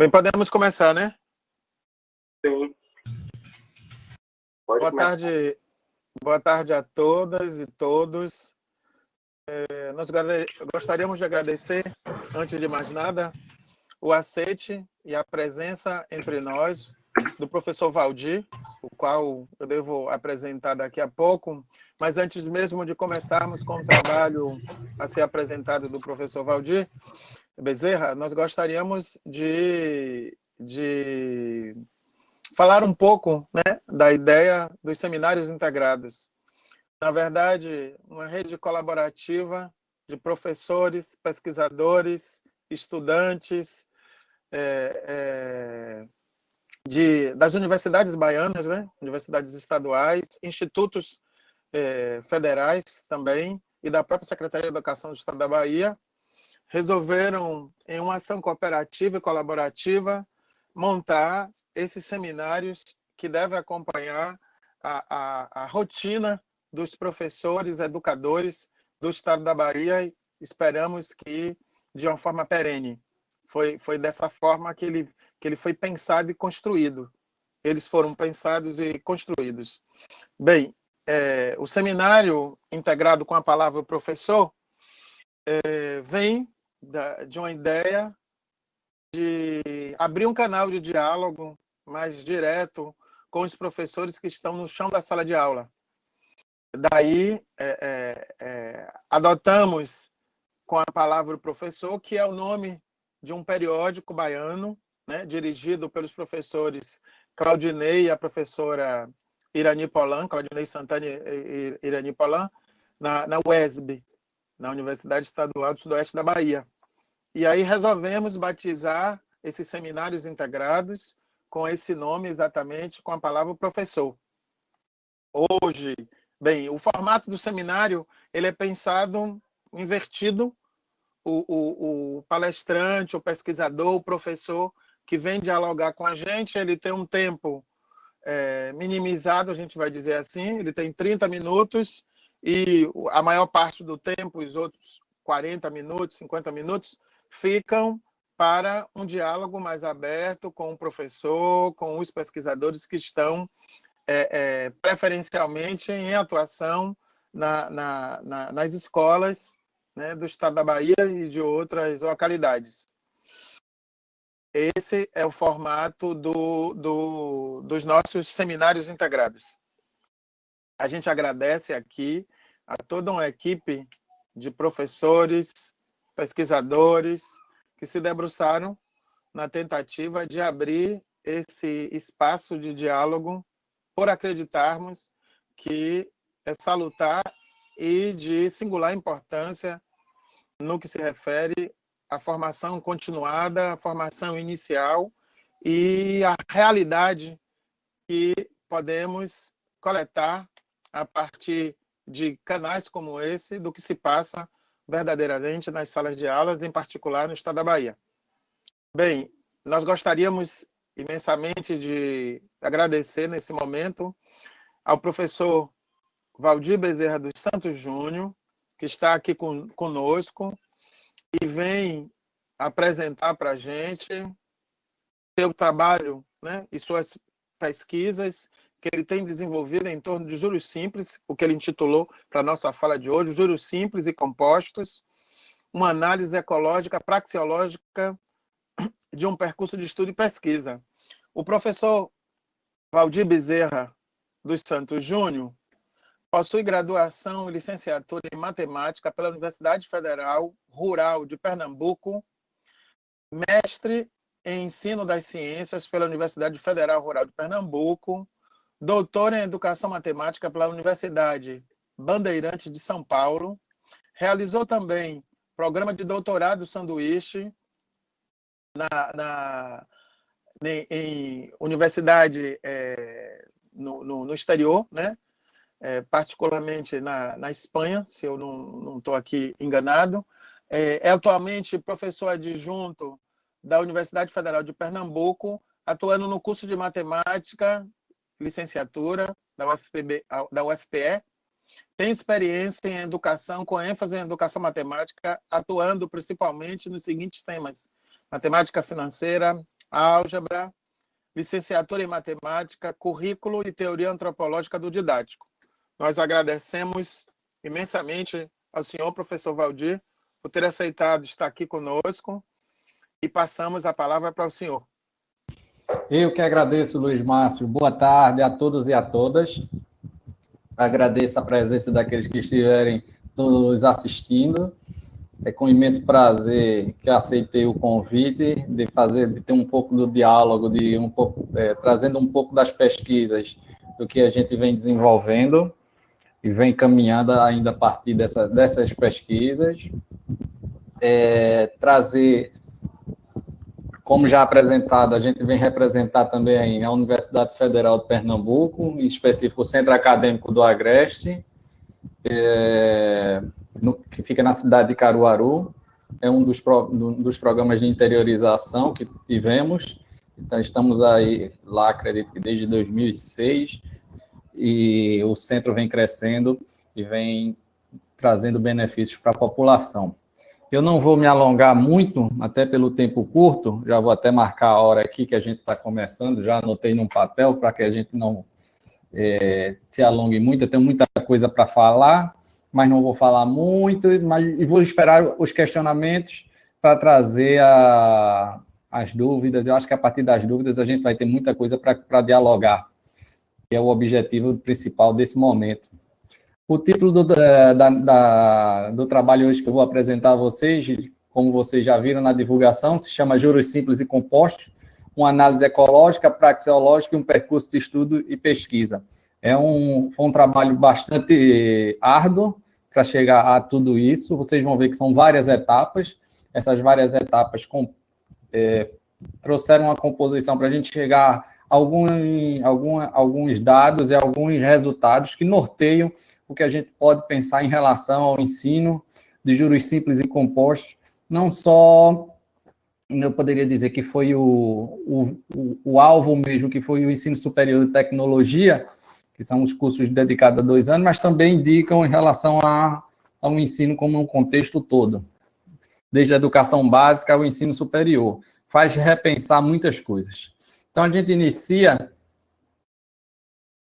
Bem, podemos começar, né? Sim. Pode começar. Boa tarde a todas e todos. Nós gostaríamos de agradecer, antes de mais nada, o aceite e a presença entre nós do professor Valdir, o qual eu devo apresentar daqui a pouco, mas antes mesmo de começarmos com o trabalho a ser apresentado do professor Valdir Bezerra, nós gostaríamos de falar um pouco, né, da ideia dos seminários integrados. Na verdade, uma rede colaborativa de professores, pesquisadores, estudantes das universidades baianas, né, universidades estaduais, institutos federais também, e da própria Secretaria de Educação do Estado da Bahia, resolveram, em uma ação cooperativa e colaborativa, montar esses seminários que devem acompanhar a rotina dos professores, educadores do Estado da Bahia, e esperamos que de uma forma perene. Foi dessa forma que ele foi pensado e construído. Eles foram pensados e construídos. Bem, o seminário integrado com a palavra professor vem de uma ideia de abrir um canal de diálogo mais direto com os professores que estão no chão da sala de aula. Daí, adotamos com a palavra professor, que é o nome de um periódico baiano, né, dirigido pelos professores Claudinei e a professora Irani Polan, Claudinei Santana e Irani Polan, na UESB, na Universidade Estadual do Sudoeste da Bahia. E aí resolvemos batizar esses seminários integrados com esse nome exatamente, com a palavra professor. Hoje, bem, o formato do seminário ele é pensado invertido. O palestrante, o pesquisador, o professor que vem dialogar com a gente, ele tem um tempo minimizado, a gente vai dizer assim, ele tem 30 minutos e a maior parte do tempo, os outros 40 minutos, 50 minutos, ficam para um diálogo mais aberto com o professor, com os pesquisadores que estão preferencialmente em atuação nas escolas, né, do Estado da Bahia e de outras localidades. Esse é o formato dos nossos seminários integrados. A gente agradece aqui a toda uma equipe de professores, pesquisadores, que se debruçaram na tentativa de abrir esse espaço de diálogo, por acreditarmos que é salutar e de singular importância no que se refere à formação continuada, à formação inicial e à realidade que podemos coletar a partir de canais como esse, do que se passa verdadeiramente nas salas de aulas, em particular no Estado da Bahia. Bem, nós gostaríamos imensamente de agradecer nesse momento ao professor Valdir Bezerra dos Santos Júnior, que está aqui conosco e vem apresentar para a gente seu trabalho, né, e suas pesquisas que ele tem desenvolvido em torno de juros simples, o que ele intitulou para a nossa fala de hoje, juros simples e compostos, uma análise ecológica, praxeológica de um percurso de estudo e pesquisa. O professor Valdir Bezerra dos Santos Júnior possui graduação e licenciatura em matemática pela Universidade Federal Rural de Pernambuco, mestre em ensino das ciências pela Universidade Federal Rural de Pernambuco, doutor em educação matemática pela Universidade Bandeirantes de São Paulo, realizou também programa de doutorado sanduíche em universidade no exterior, né? Particularmente na Espanha, se eu não estou aqui enganado. É atualmente professor adjunto da Universidade Federal de Pernambuco, atuando no curso de matemática, licenciatura da UFPE. Tem experiência em educação, com ênfase em educação matemática, atuando principalmente nos seguintes temas: matemática financeira, álgebra, licenciatura em matemática, currículo e teoria antropológica do didático. Nós agradecemos imensamente ao senhor professor Valdir por ter aceitado estar aqui conosco e passamos a palavra para o senhor. Eu que agradeço, Luiz Márcio. Boa tarde a todos e a todas. Agradeço a presença daqueles que estiverem nos assistindo. É com imenso prazer que eu aceitei o convite de ter um pouco do diálogo, trazendo um pouco das pesquisas do que a gente vem desenvolvendo e vem caminhando ainda a partir dessas pesquisas. Trazer, como já apresentado, a gente vem representar também a Universidade Federal de Pernambuco, em específico o Centro Acadêmico do Agreste, que fica na cidade de Caruaru. É um dos programas de interiorização que tivemos. Então, estamos aí lá, acredito que desde 2006, e o centro vem crescendo e vem trazendo benefícios para a população. Eu não vou me alongar muito, até pelo tempo curto, já vou até marcar a hora aqui que a gente está começando, já anotei num papel para que a gente não se alongue muito. Eu tenho muita coisa para falar, mas não vou falar muito, e vou esperar os questionamentos para trazer as dúvidas. Eu acho que a partir das dúvidas a gente vai ter muita coisa para dialogar, que é o objetivo principal desse momento. O título do trabalho hoje que eu vou apresentar a vocês, como vocês já viram na divulgação, se chama Juros Simples e Compostos, uma análise ecológica, praxeológica e um percurso de estudo e pesquisa. Foi um trabalho bastante árduo para chegar a tudo isso. Vocês vão ver que são várias etapas. Essas várias etapas trouxeram uma composição para a gente chegar a alguns dados e alguns resultados que norteiam o que a gente pode pensar em relação ao ensino de juros simples e compostos, não só, eu poderia dizer que foi o alvo mesmo, que foi o ensino superior de tecnologia, que são os cursos dedicados a 2 anos, mas também indicam em relação ao ensino como um contexto todo, desde a educação básica ao ensino superior. Faz repensar muitas coisas. Então, a gente inicia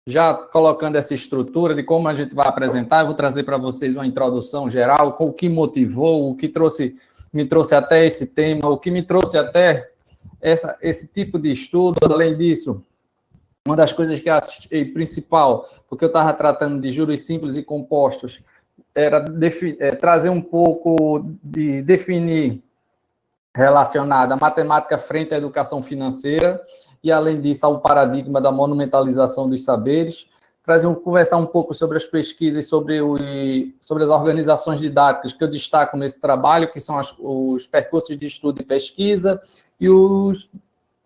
já colocando essa estrutura de como a gente vai apresentar. Eu vou trazer para vocês uma introdução geral, o que motivou, o que me trouxe até esse tema, o que me trouxe até esse tipo de estudo. Além disso, uma das coisas que eu achei principal, porque eu estava tratando de juros simples e compostos, era trazer um pouco de definir relacionada à matemática frente à educação financeira, e, além disso, ao paradigma da monumentalização dos saberes, conversar um pouco sobre as pesquisas e sobre as organizações didáticas que eu destaco nesse trabalho, que são os percursos de estudo e pesquisa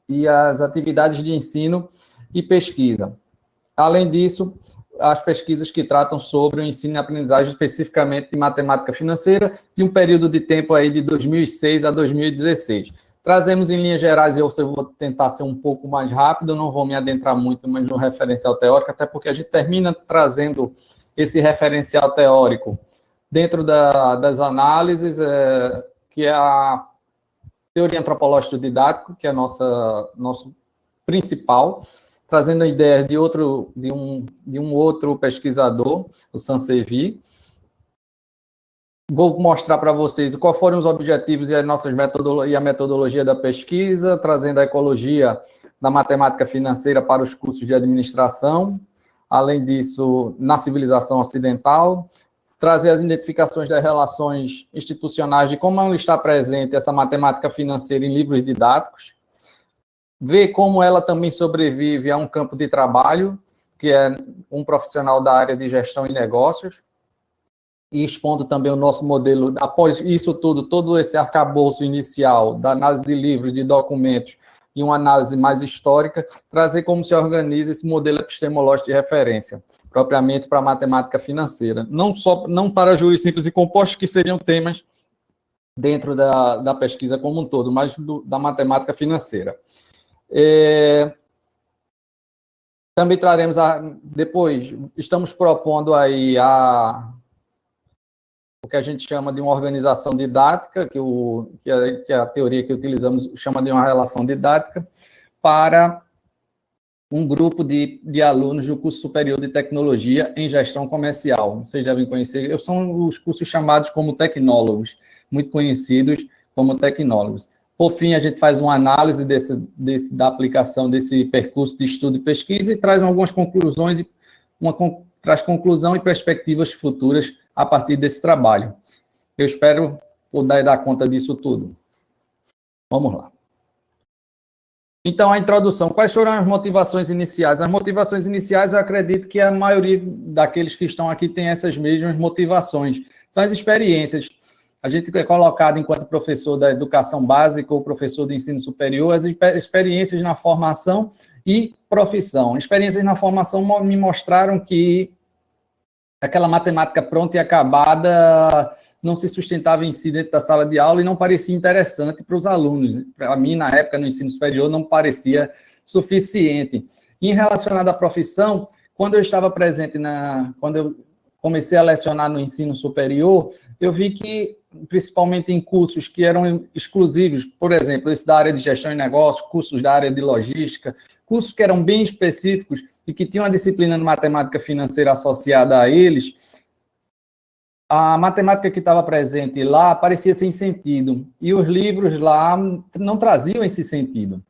e as atividades de ensino e pesquisa. Além disso, as pesquisas que tratam sobre o ensino e aprendizagem, especificamente de matemática financeira, de um período de tempo aí de 2006 a 2016. Trazemos em linhas gerais, eu vou tentar ser um pouco mais rápido, não vou me adentrar muito mais no referencial teórico, até porque a gente termina trazendo esse referencial teórico dentro das análises, que é a teoria antropológica do didático, que é nosso principal, trazendo a ideia de um outro pesquisador, o Sansevi. Vou mostrar para vocês quais foram os objetivos e a metodologia da pesquisa, trazendo a ecologia da matemática financeira para os cursos de administração. Além disso, na civilização ocidental, trazer as identificações das relações institucionais de como está presente essa matemática financeira em livros didáticos, ver como ela também sobrevive a um campo de trabalho, que é um profissional da área de gestão e negócios, e expondo também o nosso modelo, após isso tudo, todo esse arcabouço inicial da análise de livros, de documentos, e uma análise mais histórica, trazer como se organiza esse modelo epistemológico de referência, propriamente para a matemática financeira. Não para juros simples e compostos, que seriam temas dentro da pesquisa como um todo, mas da matemática financeira. Também traremos, depois, estamos propondo aí o que a gente chama de uma organização didática, que a teoria que utilizamos chama de uma relação didática, para um grupo de alunos do curso superior de tecnologia em gestão comercial. Vocês devem conhecer, são os cursos chamados como tecnólogos, muito conhecidos como tecnólogos. Por fim, a gente faz uma análise da aplicação desse percurso de estudo e pesquisa e traz algumas conclusões, traz conclusão e perspectivas futuras a partir desse trabalho. Eu espero poder dar conta disso tudo. Vamos lá. Então, a introdução. Quais foram as motivações iniciais? As motivações iniciais, eu acredito que a maioria daqueles que estão aqui tem essas mesmas motivações. São as experiências. A gente é colocado enquanto professor da educação básica ou professor do ensino superior, as experiências na formação e profissão. Experiências na formação me mostraram que aquela matemática pronta e acabada não se sustentava em si dentro da sala de aula e não parecia interessante para os alunos. Para mim, na época, no ensino superior, não parecia suficiente. E relacionado à profissão, quando eu estava presente quando eu comecei a lecionar no ensino superior, eu vi que, principalmente em cursos que eram exclusivos, por exemplo, esse da área de gestão e negócios, cursos da área de logística, cursos que eram bem específicos e que tinham uma disciplina de matemática financeira associada a eles, a matemática que estava presente lá parecia sem sentido, e os livros lá não traziam esse sentido.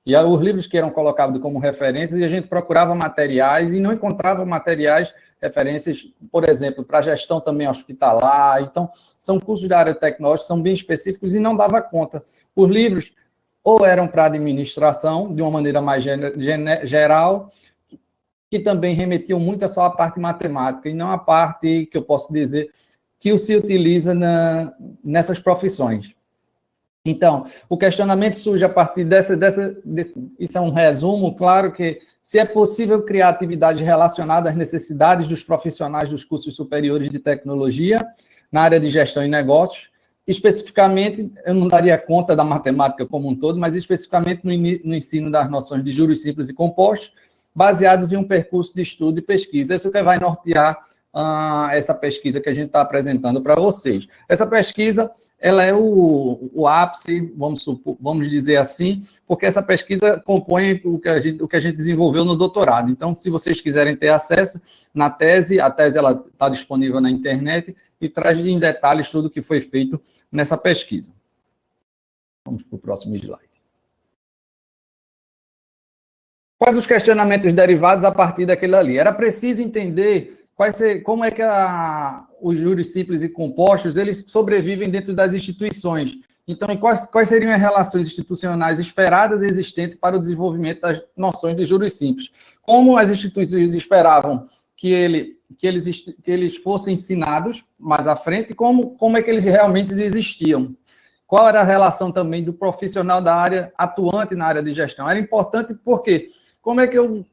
E os livros que eram colocados como referências, e a gente procurava materiais e não encontrava materiais, referências, por exemplo, para gestão também hospitalar. Então, são cursos da área tecnológica, são bem específicos e não dava conta. Os livros ou eram para administração, de uma maneira mais geral, que também remetiam muito só à parte matemática, e não à parte, que eu posso dizer, que se utiliza nessas profissões. Então, o questionamento surge a partir isso é um resumo, claro que se é possível criar atividades relacionadas às necessidades dos profissionais dos cursos superiores de tecnologia, na área de gestão e negócios, especificamente, eu não daria conta da matemática como um todo, mas especificamente no ensino das noções de juros simples e compostos, baseados em um percurso de estudo e pesquisa. Isso que vai nortear essa pesquisa que a gente está apresentando para vocês. Essa pesquisa, ela é o ápice, vamos dizer assim, porque essa pesquisa compõe o que a gente desenvolveu no doutorado. Então, se vocês quiserem ter acesso na tese, a tese está disponível na internet e traz em detalhes tudo o que foi feito nessa pesquisa. Vamos para o próximo slide. Quais os questionamentos derivados a partir daquele ali? Era preciso entender como é que os juros simples e compostos eles sobrevivem dentro das instituições. Então, quais seriam as relações institucionais esperadas e existentes para o desenvolvimento das noções de juros simples? Como as instituições esperavam que eles fossem ensinados mais à frente, e como é que eles realmente existiam? Qual era a relação também do profissional da área atuante na área de gestão? Era importante porque como é que eu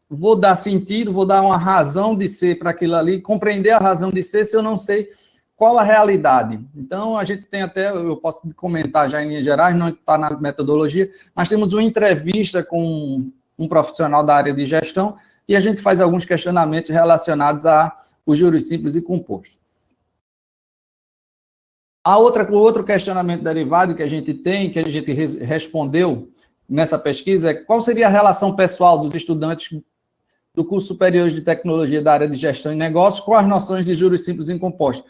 vou dar sentido, vou dar uma razão de ser para aquilo ali, compreender a razão de ser se eu não sei qual a realidade? Então, a gente tem até, eu posso comentar já em linhas gerais, não está na metodologia, mas temos uma entrevista com um profissional da área de gestão e a gente faz alguns questionamentos relacionados aos juros simples e compostos. O outro questionamento derivado que a gente tem, que a gente respondeu nessa pesquisa, é qual seria a relação pessoal dos estudantes do curso superior de tecnologia da área de gestão e negócios com as noções de juros simples e compostos.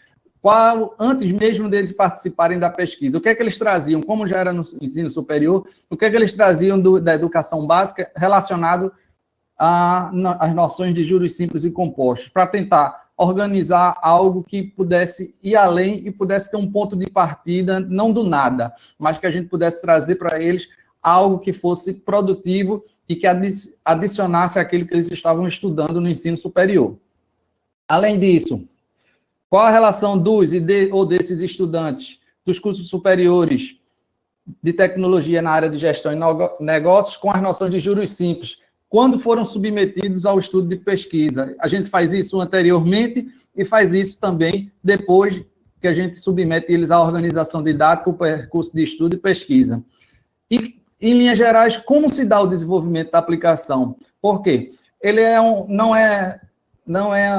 Antes mesmo deles participarem da pesquisa, o que é que eles traziam, como já era no ensino superior, o que é que eles traziam da educação básica relacionado às noções de juros simples e compostos, para tentar organizar algo que pudesse ir além e pudesse ter um ponto de partida, não do nada, mas que a gente pudesse trazer para eles algo que fosse produtivo e que adicionasse aquilo que eles estavam estudando no ensino superior. Além disso, qual a relação ou desses estudantes dos cursos superiores de tecnologia na área de gestão e negócios com as noções de juros simples, quando foram submetidos ao estudo de pesquisa? A gente faz isso anteriormente e faz isso também depois que a gente submete eles à organização didática, o percurso de estudo e pesquisa. E, em linhas gerais, como se dá o desenvolvimento da aplicação? Por quê? Ele não é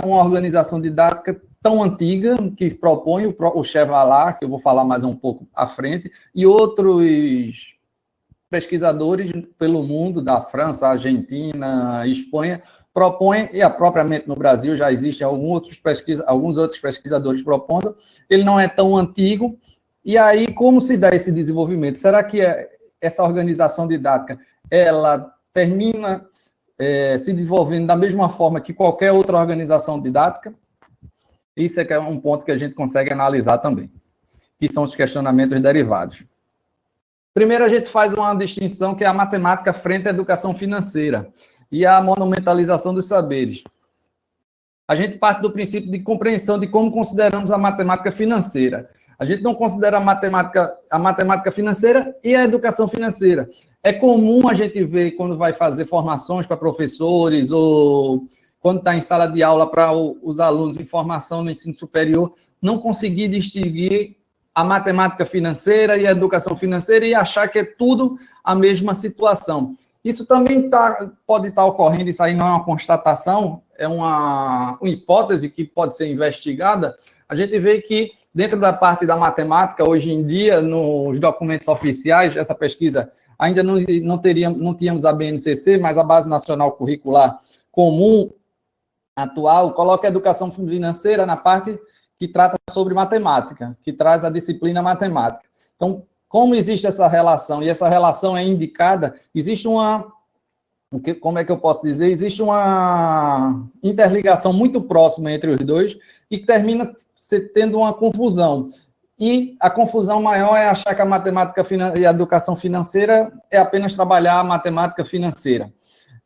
uma organização didática tão antiga, que propõe o Chevalier, que eu vou falar mais um pouco à frente, e outros pesquisadores pelo mundo, da França, Argentina, Espanha, propõem, e propriamente no Brasil já existem alguns outros pesquisadores propondo, ele não é tão antigo, e aí como se dá esse desenvolvimento? Será que essa organização didática, ela termina se desenvolvendo da mesma forma que qualquer outra organização didática? Isso é que é um ponto que a gente consegue analisar também, que são os questionamentos derivados. Primeiro, a gente faz uma distinção que é a matemática frente à educação financeira e a monumentalização dos saberes. A gente parte do princípio de compreensão de como consideramos a matemática financeira. A gente não considera a matemática financeira e a educação financeira. É comum a gente ver, quando vai fazer formações para professores ou quando está em sala de aula para os alunos em formação no ensino superior, não conseguir distinguir a matemática financeira e a educação financeira e achar que é tudo a mesma situação. Isso também pode estar ocorrendo, isso aí não é uma constatação, é uma hipótese que pode ser investigada. A gente vê que, dentro da parte da matemática, hoje em dia, nos documentos oficiais, essa pesquisa ainda não tínhamos a BNCC, mas a Base Nacional Curricular Comum atual coloca a educação financeira na parte que trata sobre matemática, que traz a disciplina matemática. Então, como existe essa relação, e essa relação é indicada, existe como é que eu posso dizer? Existe uma interligação muito próxima entre os dois e que termina tendo uma confusão. E a confusão maior é achar que a matemática e a educação financeira é apenas trabalhar a matemática financeira.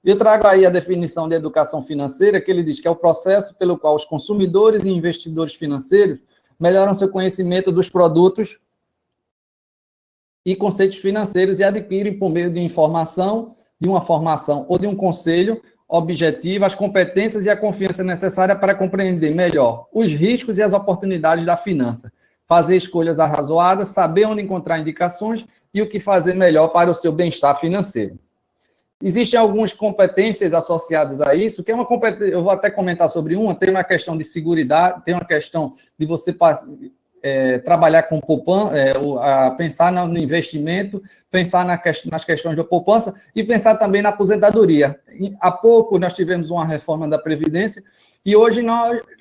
Eu trago aí a definição de educação financeira, que ele diz que é o processo pelo qual os consumidores e investidores financeiros melhoram seu conhecimento dos produtos e conceitos financeiros e adquirem, por meio de informação, de uma formação ou de um conselho objetivo, as competências e a confiança necessária para compreender melhor os riscos e as oportunidades da finança, fazer escolhas arrazoadas, saber onde encontrar indicações e o que fazer melhor para o seu bem-estar financeiro. Existem algumas competências associadas a isso, que é uma competência, eu vou até comentar sobre uma, tem uma questão de seguridade, tem uma questão de você trabalhar com poupança, pensar no investimento, pensar nas questões da poupança e pensar também na aposentadoria. Há pouco nós tivemos uma reforma da Previdência e hoje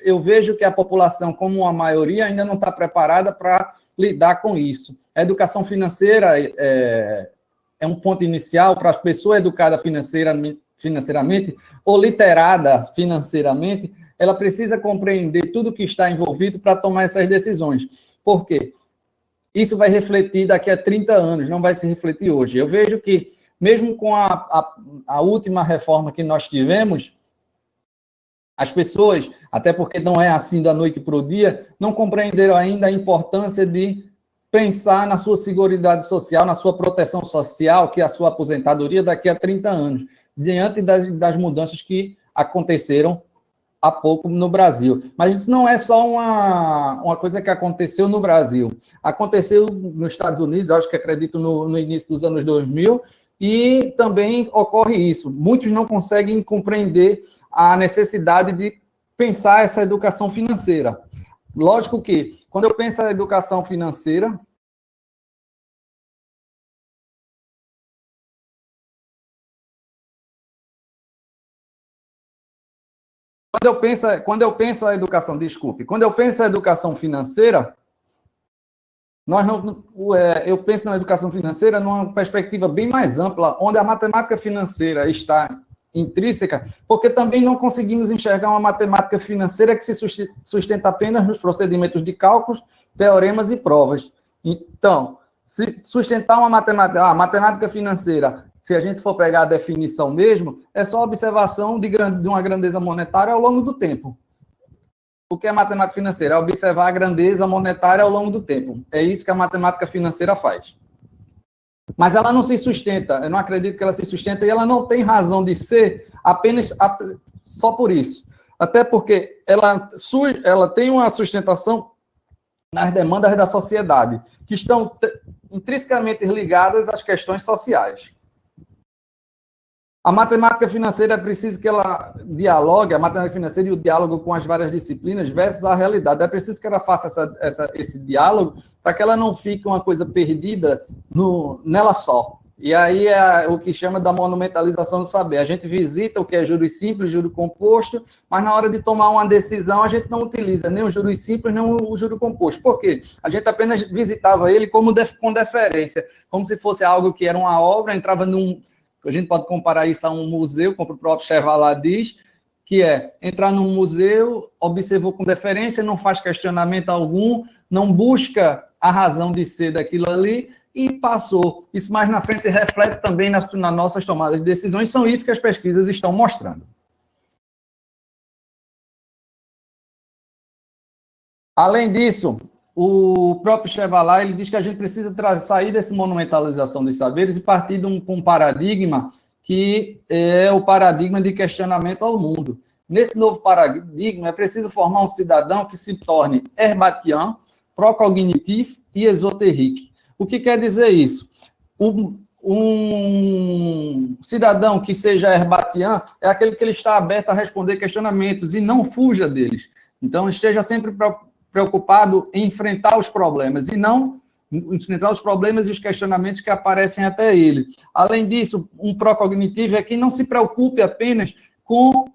eu vejo que a população, como a maioria, ainda não está preparada para lidar com isso. A educação financeira é um ponto inicial para a pessoa educada financeiramente ou literada financeiramente, ela precisa compreender tudo o que está envolvido para tomar essas decisões. Por quê? Isso vai refletir daqui a 30 anos, não vai se refletir hoje. Eu vejo que, mesmo com a última reforma que nós tivemos, as pessoas, até porque não é assim da noite para o dia, não compreenderam ainda a importância de pensar na sua seguridade social, na sua proteção social, que é a sua aposentadoria daqui a 30 anos, diante das mudanças que aconteceram há pouco no Brasil. Mas isso não é só uma coisa que aconteceu no Brasil. Aconteceu nos Estados Unidos, acho que acredito no início dos anos 2000, e também ocorre isso. Muitos não conseguem compreender a necessidade de pensar essa educação financeira. Lógico que, quando eu penso na educação financeira, quando eu penso a educação, desculpe, quando eu penso a educação financeira, eu penso na educação financeira numa perspectiva bem mais ampla, onde a matemática financeira está intrínseca, porque também não conseguimos enxergar uma matemática financeira que se sustenta apenas nos procedimentos de cálculos, teoremas e provas. Então, se sustentar uma matemática financeira, se a gente for pegar a definição mesmo, é só observação de uma grandeza monetária ao longo do tempo. O que é matemática financeira? É observar a grandeza monetária ao longo do tempo. É isso que a matemática financeira faz. Mas ela não se sustenta, eu não acredito que ela se sustenta, e ela não tem razão de ser apenas só por isso. Até porque ela tem uma sustentação nas demandas da sociedade, que estão intrinsecamente ligadas às questões sociais. A matemática financeira é preciso que ela dialogue, a matemática financeira e o diálogo com as várias disciplinas versus a realidade. É preciso que ela faça esse diálogo para que ela não fique uma coisa perdida nela só. E aí é o que chama da monumentalização do saber. A gente visita o que é juros simples, juro composto, mas na hora de tomar uma decisão, a gente não utiliza nem o juros simples, nem o juro composto. Por quê? A gente apenas visitava ele com deferência, como se fosse algo que era uma obra, entrava a gente pode comparar isso a um museu, como o próprio Chevalier diz, que é entrar num museu, observou com deferência, não faz questionamento algum, não busca a razão de ser daquilo ali e passou. Isso mais na frente reflete também nas nossas tomadas de decisões, são isso que as pesquisas estão mostrando. Além disso, o próprio Chevalier, ele diz que a gente precisa sair dessa monumentalização dos saberes e partir de um paradigma que é o paradigma de questionamento ao mundo. Nesse novo paradigma, é preciso formar um cidadão que se torne herbatian, procognitivo e esotérico. O que quer dizer isso? Um cidadão que seja herbatian é aquele que ele está aberto a responder questionamentos e não fuja deles. Então, esteja sempre preocupado em enfrentar os problemas e não enfrentar os problemas e os questionamentos que aparecem até ele. Além disso, um procognitivo é quem não se preocupe apenas com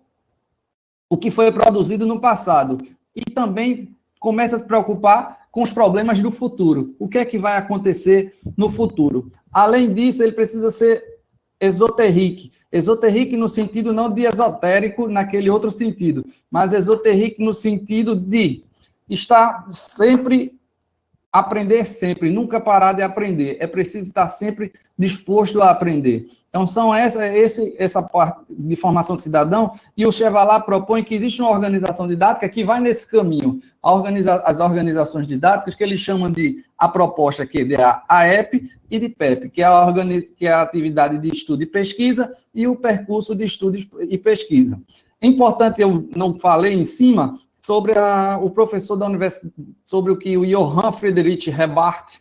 o que foi produzido no passado e também começa a se preocupar com os problemas do futuro. O que é que vai acontecer no futuro? Além disso, ele precisa ser esotérico. Esotérico no sentido não de esotérico, naquele outro sentido, mas esotérico no sentido de estar sempre, aprender sempre, nunca parar de aprender. É preciso estar sempre disposto a aprender. Então, são essa parte de formação de cidadão, e o Chevalier propõe que existe uma organização didática que vai nesse caminho. As organizações didáticas, que eles chamam de a proposta, que é de AEP e de PEP, que é a atividade de estudo e pesquisa, e o percurso de estudo e pesquisa. É importante, eu não falei em cima, sobre o professor da universidade, sobre o que o Johann Friedrich Hebart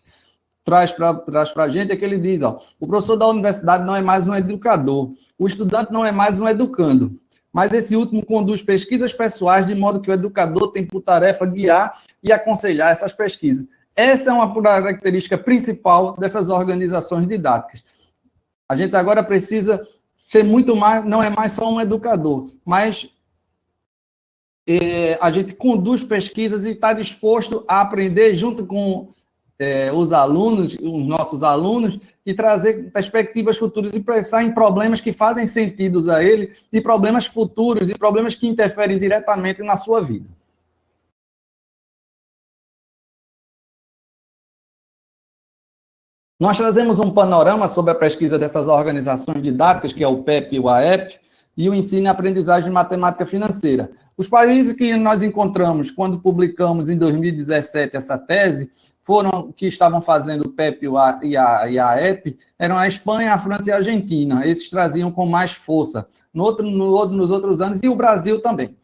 traz para a gente, é que ele diz, o professor da universidade não é mais um educador, o estudante não é mais um educando, mas esse último conduz pesquisas pessoais, de modo que o educador tem por tarefa guiar e aconselhar essas pesquisas. Essa é uma característica principal dessas organizações didáticas. A gente agora precisa ser muito mais, não é mais só um educador, mas a gente conduz pesquisas e está disposto a aprender junto com os alunos, os nossos alunos, e trazer perspectivas futuras e pensar em problemas que fazem sentido a ele, e problemas futuros, e problemas que interferem diretamente na sua vida. Nós trazemos um panorama sobre a pesquisa dessas organizações didáticas, que é o PEP e o AEP, e o ensino e aprendizagem de matemática financeira. Os países que nós encontramos quando publicamos em 2017 essa tese, foram que estavam fazendo o PEP e a AEP, eram a Espanha, a França e a Argentina. Esses traziam com mais força. Nos outros anos, e o Brasil também.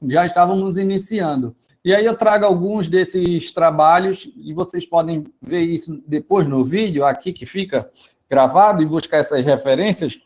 Já estávamos iniciando. E aí eu trago alguns desses trabalhos, e vocês podem ver isso depois no vídeo, aqui que fica gravado, e buscar essas referências.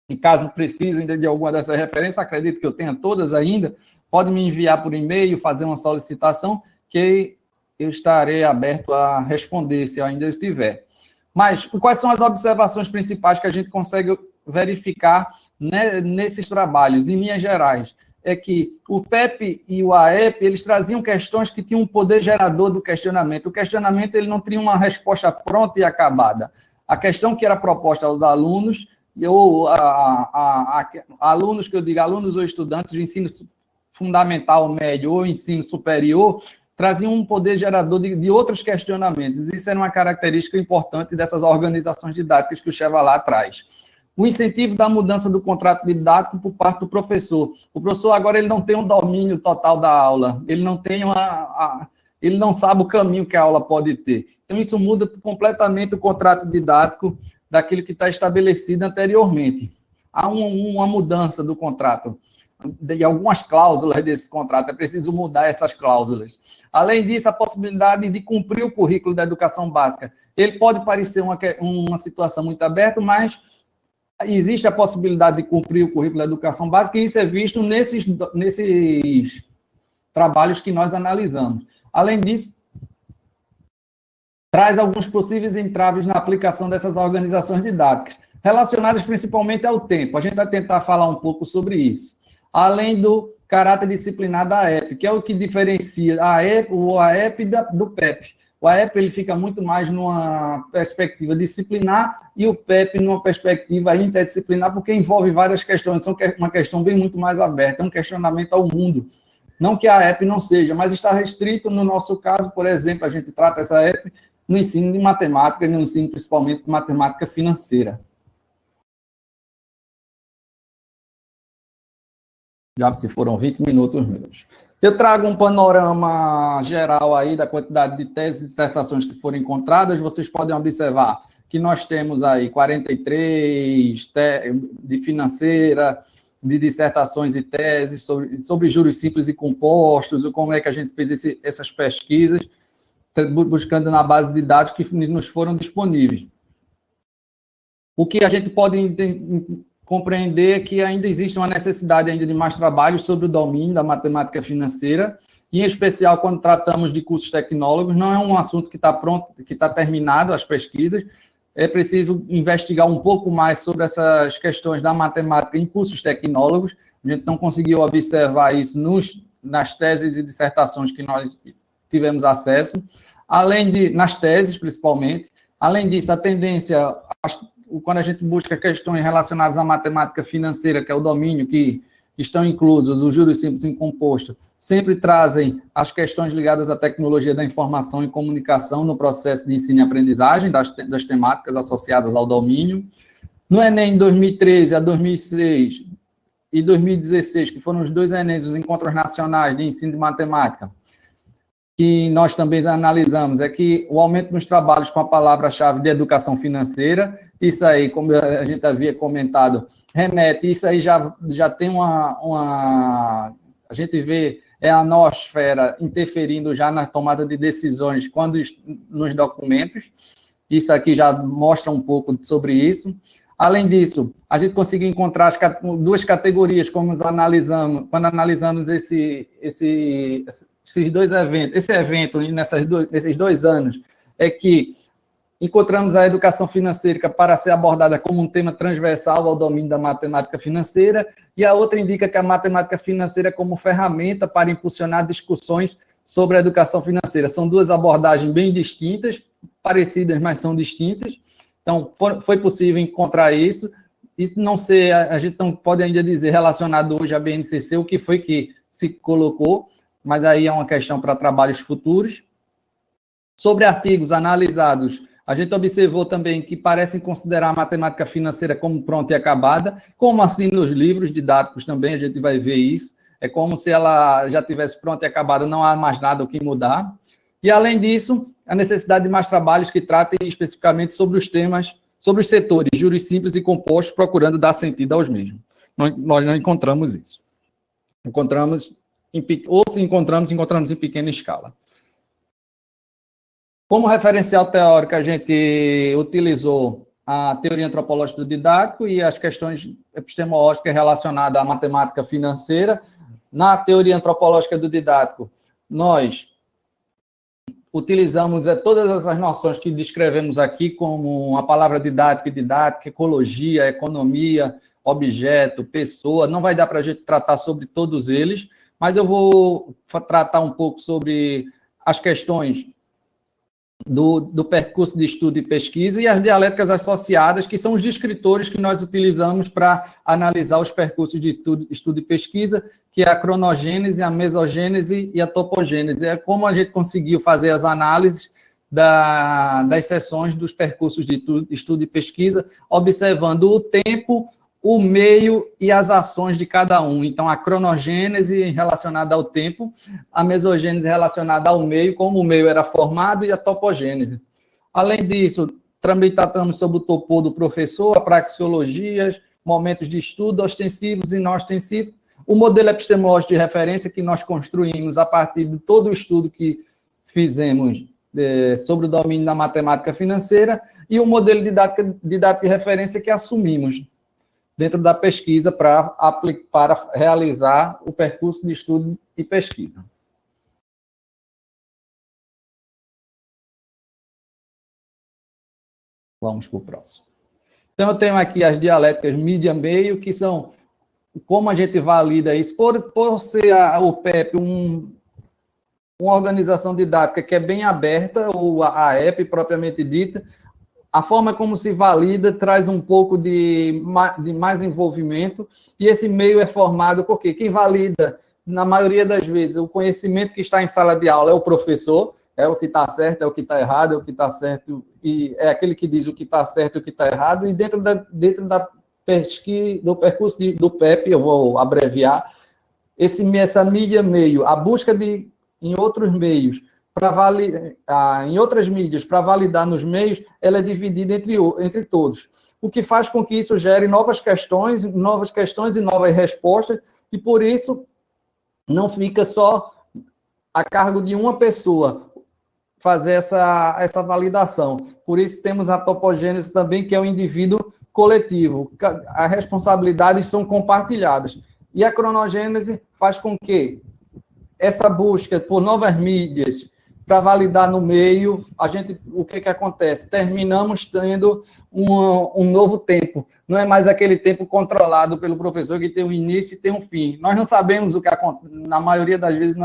E caso precisem de alguma dessas referências, acredito que eu tenha todas ainda, pode me enviar por e-mail, fazer uma solicitação, que eu estarei aberto a responder, se eu ainda estiver. Mas quais são as observações principais que a gente consegue verificar, né, nesses trabalhos, em linhas gerais? É que o PEP e o AEP, eles traziam questões que tinham um poder gerador do questionamento. O questionamento, ele não tinha uma resposta pronta e acabada. A questão que era proposta aos alunos, ou alunos, que eu digo, alunos ou estudantes de ensino fundamental, médio ou ensino superior, traziam um poder gerador de outros questionamentos. Isso era uma característica importante dessas organizações didáticas que o Chevalier traz. O incentivo da mudança do contrato didático por parte do professor. O professor agora ele não tem um domínio total da aula, ele não tem ele não sabe o caminho que a aula pode ter. Então, isso muda completamente o contrato didático daquilo que está estabelecido anteriormente. Há uma mudança do contrato, de algumas cláusulas desse contrato, é preciso mudar essas cláusulas. Além disso, a possibilidade de cumprir o currículo da educação básica. Ele pode parecer uma situação muito aberta, mas existe a possibilidade de cumprir o currículo da educação básica, e isso é visto nesses trabalhos que nós analisamos. Além disso, traz alguns possíveis entraves na aplicação dessas organizações didáticas, relacionadas principalmente ao tempo. A gente vai tentar falar um pouco sobre isso. Além do caráter disciplinar da AEP, que é o que diferencia o AEP do PEP. O AEP ele fica muito mais numa perspectiva disciplinar e o PEP numa perspectiva interdisciplinar, porque envolve várias questões. São uma questão bem muito mais aberta, é um questionamento ao mundo. Não que a AEP não seja, mas está restrito, no nosso caso, por exemplo, a gente trata essa AEP no ensino de matemática e no ensino principalmente de matemática financeira. Já se foram 20 minutos meus. Eu trago um panorama geral aí da quantidade de teses e dissertações que foram encontradas. Vocês podem observar que nós temos aí 43 de financeira, de dissertações e teses sobre juros simples e compostos, como é que a gente fez essas pesquisas, buscando na base de dados que nos foram disponíveis. O que a gente pode compreender que ainda existe uma necessidade ainda de mais trabalho sobre o domínio da matemática financeira, e em especial quando tratamos de cursos tecnólogos. Não é um assunto que está pronto, que está terminado as pesquisas, é preciso investigar um pouco mais sobre essas questões da matemática em cursos tecnólogos. A gente não conseguiu observar isso nas teses e dissertações que nós tivemos acesso, nas teses principalmente. Além disso, a tendência, quando a gente busca questões relacionadas à matemática financeira, que é o domínio que estão inclusos os juros simples e compostos, sempre trazem as questões ligadas à tecnologia da informação e comunicação no processo de ensino e aprendizagem das temáticas associadas ao domínio. No Enem 2013 a 2006 e 2016, que foram os 2 Enems, os Encontros Nacionais de Ensino de Matemática, que nós também analisamos, é que o aumento nos trabalhos com a palavra-chave de educação financeira, isso aí, como a gente havia comentado, remete, isso aí já tem a gente vê a noosfera interferindo já na tomada de decisões nos documentos. Isso aqui já mostra um pouco sobre isso. Além disso, a gente conseguiu encontrar 2 categorias, quando analisamos esses 2 eventos, esse evento nesses 2 anos, é que encontramos a educação financeira para ser abordada como um tema transversal ao domínio da matemática financeira, e a outra indica que a matemática financeira como ferramenta para impulsionar discussões sobre a educação financeira. São 2 abordagens bem distintas, parecidas, mas são distintas. Então, foi possível encontrar isso, e a gente não pode ainda dizer relacionado hoje à BNCC o que foi que se colocou, mas aí é uma questão para trabalhos futuros. Sobre artigos analisados, a gente observou também que parecem considerar a matemática financeira como pronta e acabada, como assim nos livros didáticos também, a gente vai ver isso. É como se ela já tivesse pronta e acabada, não há mais nada o que mudar. E, além disso, a necessidade de mais trabalhos que tratem especificamente sobre os temas, sobre os setores, juros simples e compostos, procurando dar sentido aos mesmos. Nós não encontramos isso. Encontramos em pequena escala. Como referencial teórico, a gente utilizou a teoria antropológica do didático e as questões epistemológicas relacionadas à matemática financeira. Na teoria antropológica do didático, nós utilizamos todas essas noções que descrevemos aqui, como a palavra didática, ecologia, economia, objeto, pessoa. Não vai dar para a gente tratar sobre todos eles, mas eu vou tratar um pouco sobre as questões do percurso de estudo e pesquisa e as dialéticas associadas, que são os descritores que nós utilizamos para analisar os percursos de estudo e pesquisa, que é a cronogênese, a mesogênese e a topogênese. É como a gente conseguiu fazer as análises das seções dos percursos de estudo e pesquisa, observando o tempo, o meio e as ações de cada um. Então, a cronogênese relacionada ao tempo, a mesogênese relacionada ao meio, como o meio era formado, e a topogênese. Além disso, também tratamos sobre o topô do professor, a praxeologias, momentos de estudo, ostensivos e não ostensivos, o modelo epistemológico de referência que nós construímos a partir de todo o estudo que fizemos sobre o domínio da matemática financeira, e o modelo didático de referência que assumimos. dentro da pesquisa para realizar o percurso de estudo e pesquisa. Vamos para o próximo. Então, eu tenho aqui as dialéticas mídia-meio, que são como a gente valida isso. Por ser o PEP uma organização didática que é bem aberta, ou a app propriamente dita, a forma como se valida traz um pouco de mais envolvimento, e esse meio é formado porque quem valida, na maioria das vezes, o conhecimento que está em sala de aula é o professor, é o que está certo, é o que está errado, é o que está certo, e é aquele que diz o que está certo e o que está errado, e dentro da pesquisa, do percurso do PEP, eu vou abreviar, essa mídia meio, a busca em outros meios, em outras mídias, para validar nos meios, ela é dividida entre todos, o que faz com que isso gere novas questões e novas respostas, e por isso não fica só a cargo de uma pessoa fazer essa validação. Por isso temos a topogênese também, que é o indivíduo coletivo. As responsabilidades são compartilhadas. E a cronogênese faz com que essa busca por novas mídias para validar no meio, o que acontece? Terminamos tendo um novo tempo. Não é mais aquele tempo controlado pelo professor que tem um início e tem um fim. Nós não sabemos o que acontece. Na maioria das vezes,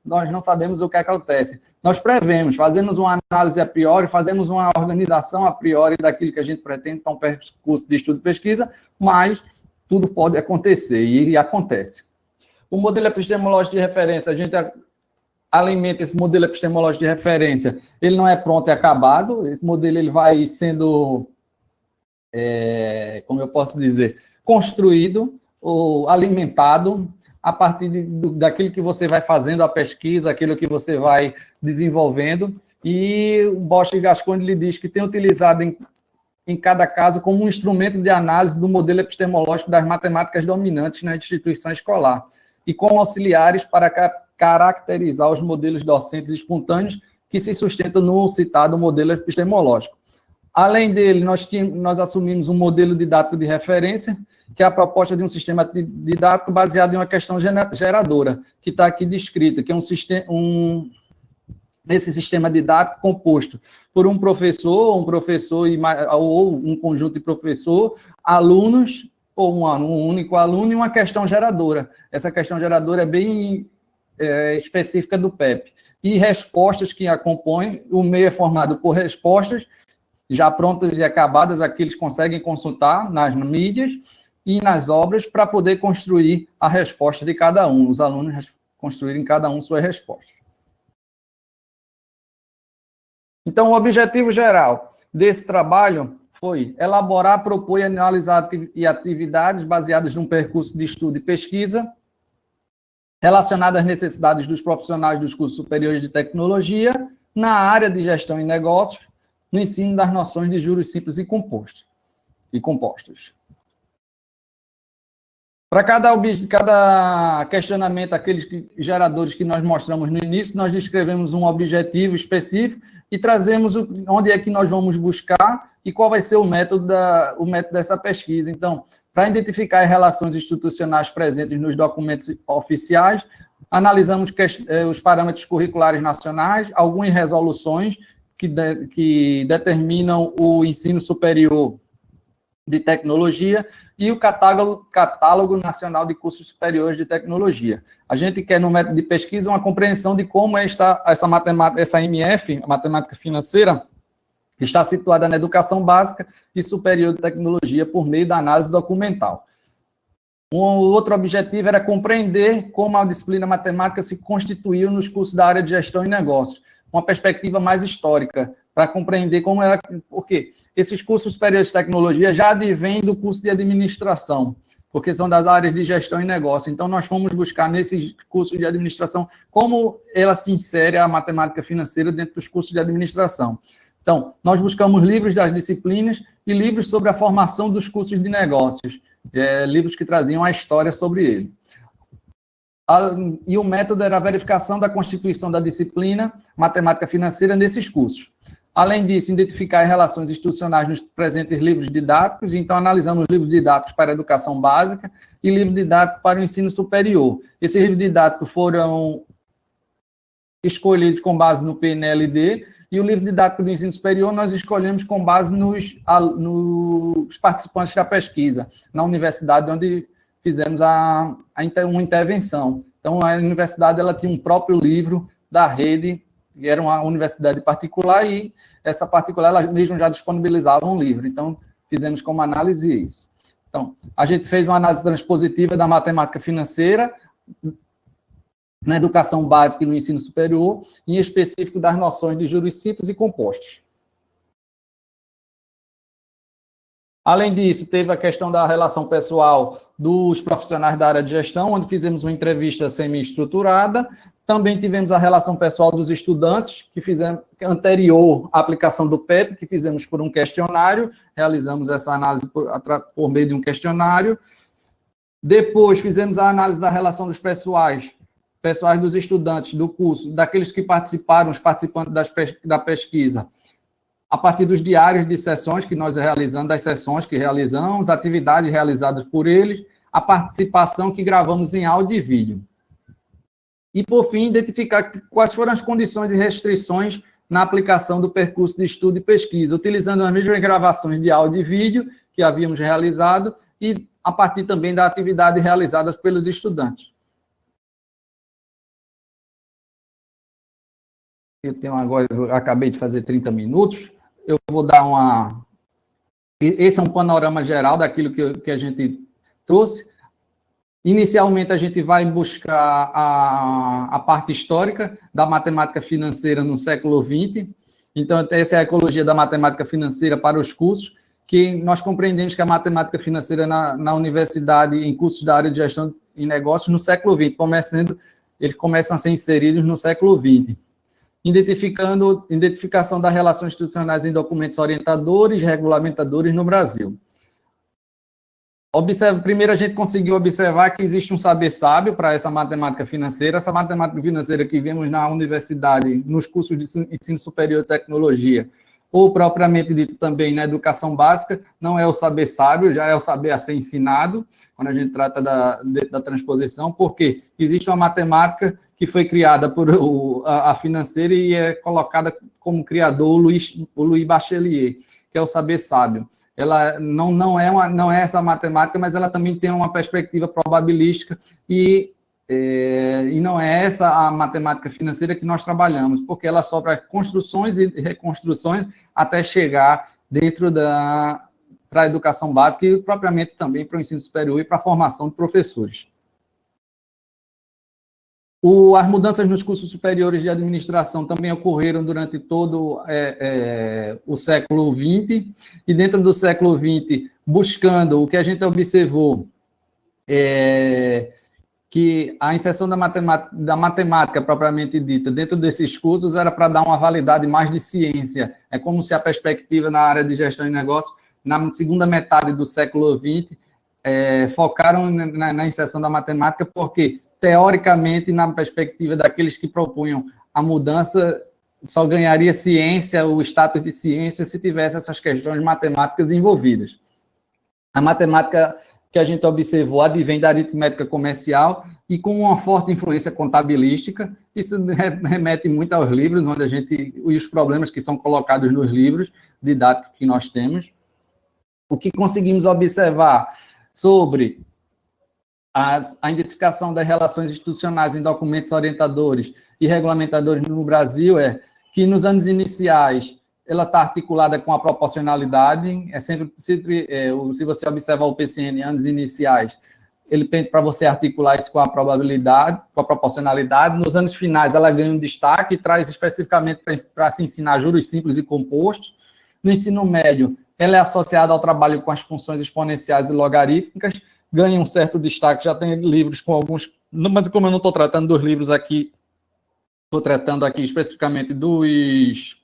nós não sabemos o que acontece. Nós prevemos, fazemos uma análise a priori, fazemos uma organização a priori daquilo que a gente pretende para um percurso de estudo e pesquisa, mas tudo pode acontecer, e acontece. O modelo epistemológico de referência, a gente alimenta esse modelo epistemológico de referência, ele não é pronto e acabado, esse modelo ele vai sendo, como eu posso dizer, construído ou alimentado a partir daquilo que você vai fazendo, a pesquisa, aquilo que você vai desenvolvendo, e o Bosch e Gascoigne lhe diz que tem utilizado em cada caso como um instrumento de análise do modelo epistemológico das matemáticas dominantes na instituição escolar, e como auxiliares para caracterizar os modelos docentes espontâneos que se sustentam no citado modelo epistemológico. Além dele, nós assumimos um modelo didático de referência, que é a proposta de um sistema didático baseado em uma questão geradora, que está aqui descrita, que é esse sistema didático composto por um professor ou um conjunto de professor, alunos, ou um único aluno, e uma questão geradora. Essa questão geradora é bem específica do PEP. E respostas que a compõem, o meio é formado por respostas já prontas e acabadas, aqueles que conseguem consultar nas mídias e nas obras para poder construir a resposta de cada um, os alunos construírem cada um suas respostas. Então, o objetivo geral desse trabalho foi elaborar, propor e analisar atividades baseadas num percurso de estudo e pesquisa relacionadas às necessidades dos profissionais dos cursos superiores de tecnologia na área de gestão e negócios, no ensino das noções de juros simples e compostos. Para cada questionamento, aqueles geradores que nós mostramos no início, nós descrevemos um objetivo específico e trazemos onde é que nós vamos buscar e qual vai ser o método dessa pesquisa. Então, para identificar as relações institucionais presentes nos documentos oficiais, analisamos os parâmetros curriculares nacionais, algumas resoluções que determinam o ensino superior de tecnologia e o catálogo nacional de cursos superiores de tecnologia. A gente quer, no método de pesquisa, uma compreensão de como essa matemática, essa MF, a matemática financeira, está situada na educação básica e superior de tecnologia por meio da análise documental. Um outro objetivo era compreender como a disciplina matemática se constituiu nos cursos da área de gestão e negócios, uma perspectiva mais histórica, para compreender como era, porque esses cursos superiores de tecnologia já advêm do curso de administração, porque são das áreas de gestão e negócio. Então, nós fomos buscar nesses cursos de administração como ela se insere a matemática financeira dentro dos cursos de administração. Então, nós buscamos livros das disciplinas e livros sobre a formação dos cursos de negócios, livros que traziam a história sobre ele. E o método era a verificação da constituição da disciplina matemática financeira nesses cursos. Além disso, identificar as relações institucionais nos presentes livros didáticos. Então, analisamos livros didáticos para a educação básica e livro didático para o ensino superior. Esses livros didáticos foram escolhidos com base no PNLD, e o livro didático do ensino superior nós escolhemos com base nos participantes da pesquisa, na universidade onde fizemos uma intervenção. Então, a universidade ela tinha um próprio livro da rede, que era uma universidade particular, e essa particular, ela mesmo já disponibilizava um livro. Então, fizemos como análise isso. Então, a gente fez uma análise transpositiva da matemática financeira, na educação básica e no ensino superior, em específico das noções de juros simples e compostos. Além disso, teve a questão da relação pessoal dos profissionais da área de gestão, onde fizemos uma entrevista semi-estruturada. Também tivemos a relação pessoal dos estudantes, que fizemos anterior à aplicação do PEP, que fizemos por um questionário, realizamos essa análise por meio de um questionário. Depois, fizemos a análise da relação dos pessoais dos estudantes do curso, daqueles que participaram, os participantes da pesquisa, a partir dos diários de sessões que nós realizamos, das sessões que realizamos, atividades realizadas por eles, a participação que gravamos em áudio e vídeo. E, por fim, identificar quais foram as condições e restrições na aplicação do percurso de estudo e pesquisa, utilizando as mesmas gravações de áudio e vídeo que havíamos realizado e a partir também da atividade realizada pelos estudantes. Eu acabei de fazer 30 minutos, eu vou dar uma... Esse é um panorama geral daquilo que a gente trouxe. Inicialmente, a gente vai buscar a parte histórica da matemática financeira no século XX. Então, essa é a ecologia da matemática financeira para os cursos, que nós compreendemos que a matemática financeira na universidade, em cursos da área de gestão e negócios, no século XX, eles começam a ser inseridos no século XX. Identificação das relações institucionais em documentos orientadores, regulamentadores no Brasil. Primeiro, a gente conseguiu observar que existe um saber sábio para essa matemática financeira. Essa matemática financeira que vemos na universidade, nos cursos de ensino superior de tecnologia, ou propriamente dito também na educação básica, não é o saber sábio, já é o saber a ser ensinado, quando a gente trata da transposição, porque existe uma matemática que foi criada por a financeira e é colocada como criador o Louis Bachelier, que é o saber sábio. Ela não é essa matemática, mas ela também tem uma perspectiva probabilística e não é essa a matemática financeira que nós trabalhamos, porque ela sofre construções e reconstruções até chegar dentro para a educação básica e propriamente também para o ensino superior e para a formação de professores. As mudanças nos cursos superiores de administração também ocorreram durante todo o século XX, e dentro do século XX, buscando o que a gente observou, que a inserção da matemática propriamente dita dentro desses cursos era para dar uma validade mais de ciência. É como se a perspectiva na área de gestão e negócio, na segunda metade do século XX, focaram na inserção da matemática, porque teoricamente, na perspectiva daqueles que propunham a mudança, só ganharia ciência, o status de ciência, se tivesse essas questões matemáticas envolvidas. A matemática que a gente observou advém da aritmética comercial e com uma forte influência contabilística. Isso remete muito aos livros, e os problemas que são colocados nos livros didáticos que nós temos. O que conseguimos observar sobre a identificação das relações institucionais em documentos orientadores e regulamentadores no Brasil é que, nos anos iniciais, ela está articulada com a proporcionalidade, se você observar o PCN, anos iniciais, ele pede para você articular isso com a probabilidade, com a proporcionalidade. Nos anos finais, ela ganha um destaque e traz especificamente para se ensinar juros simples e compostos. No ensino médio, ela é associada ao trabalho com as funções exponenciais e logarítmicas, ganha um certo destaque, já tem livros com alguns, mas como eu não estou tratando dos livros aqui, estou tratando aqui especificamente dos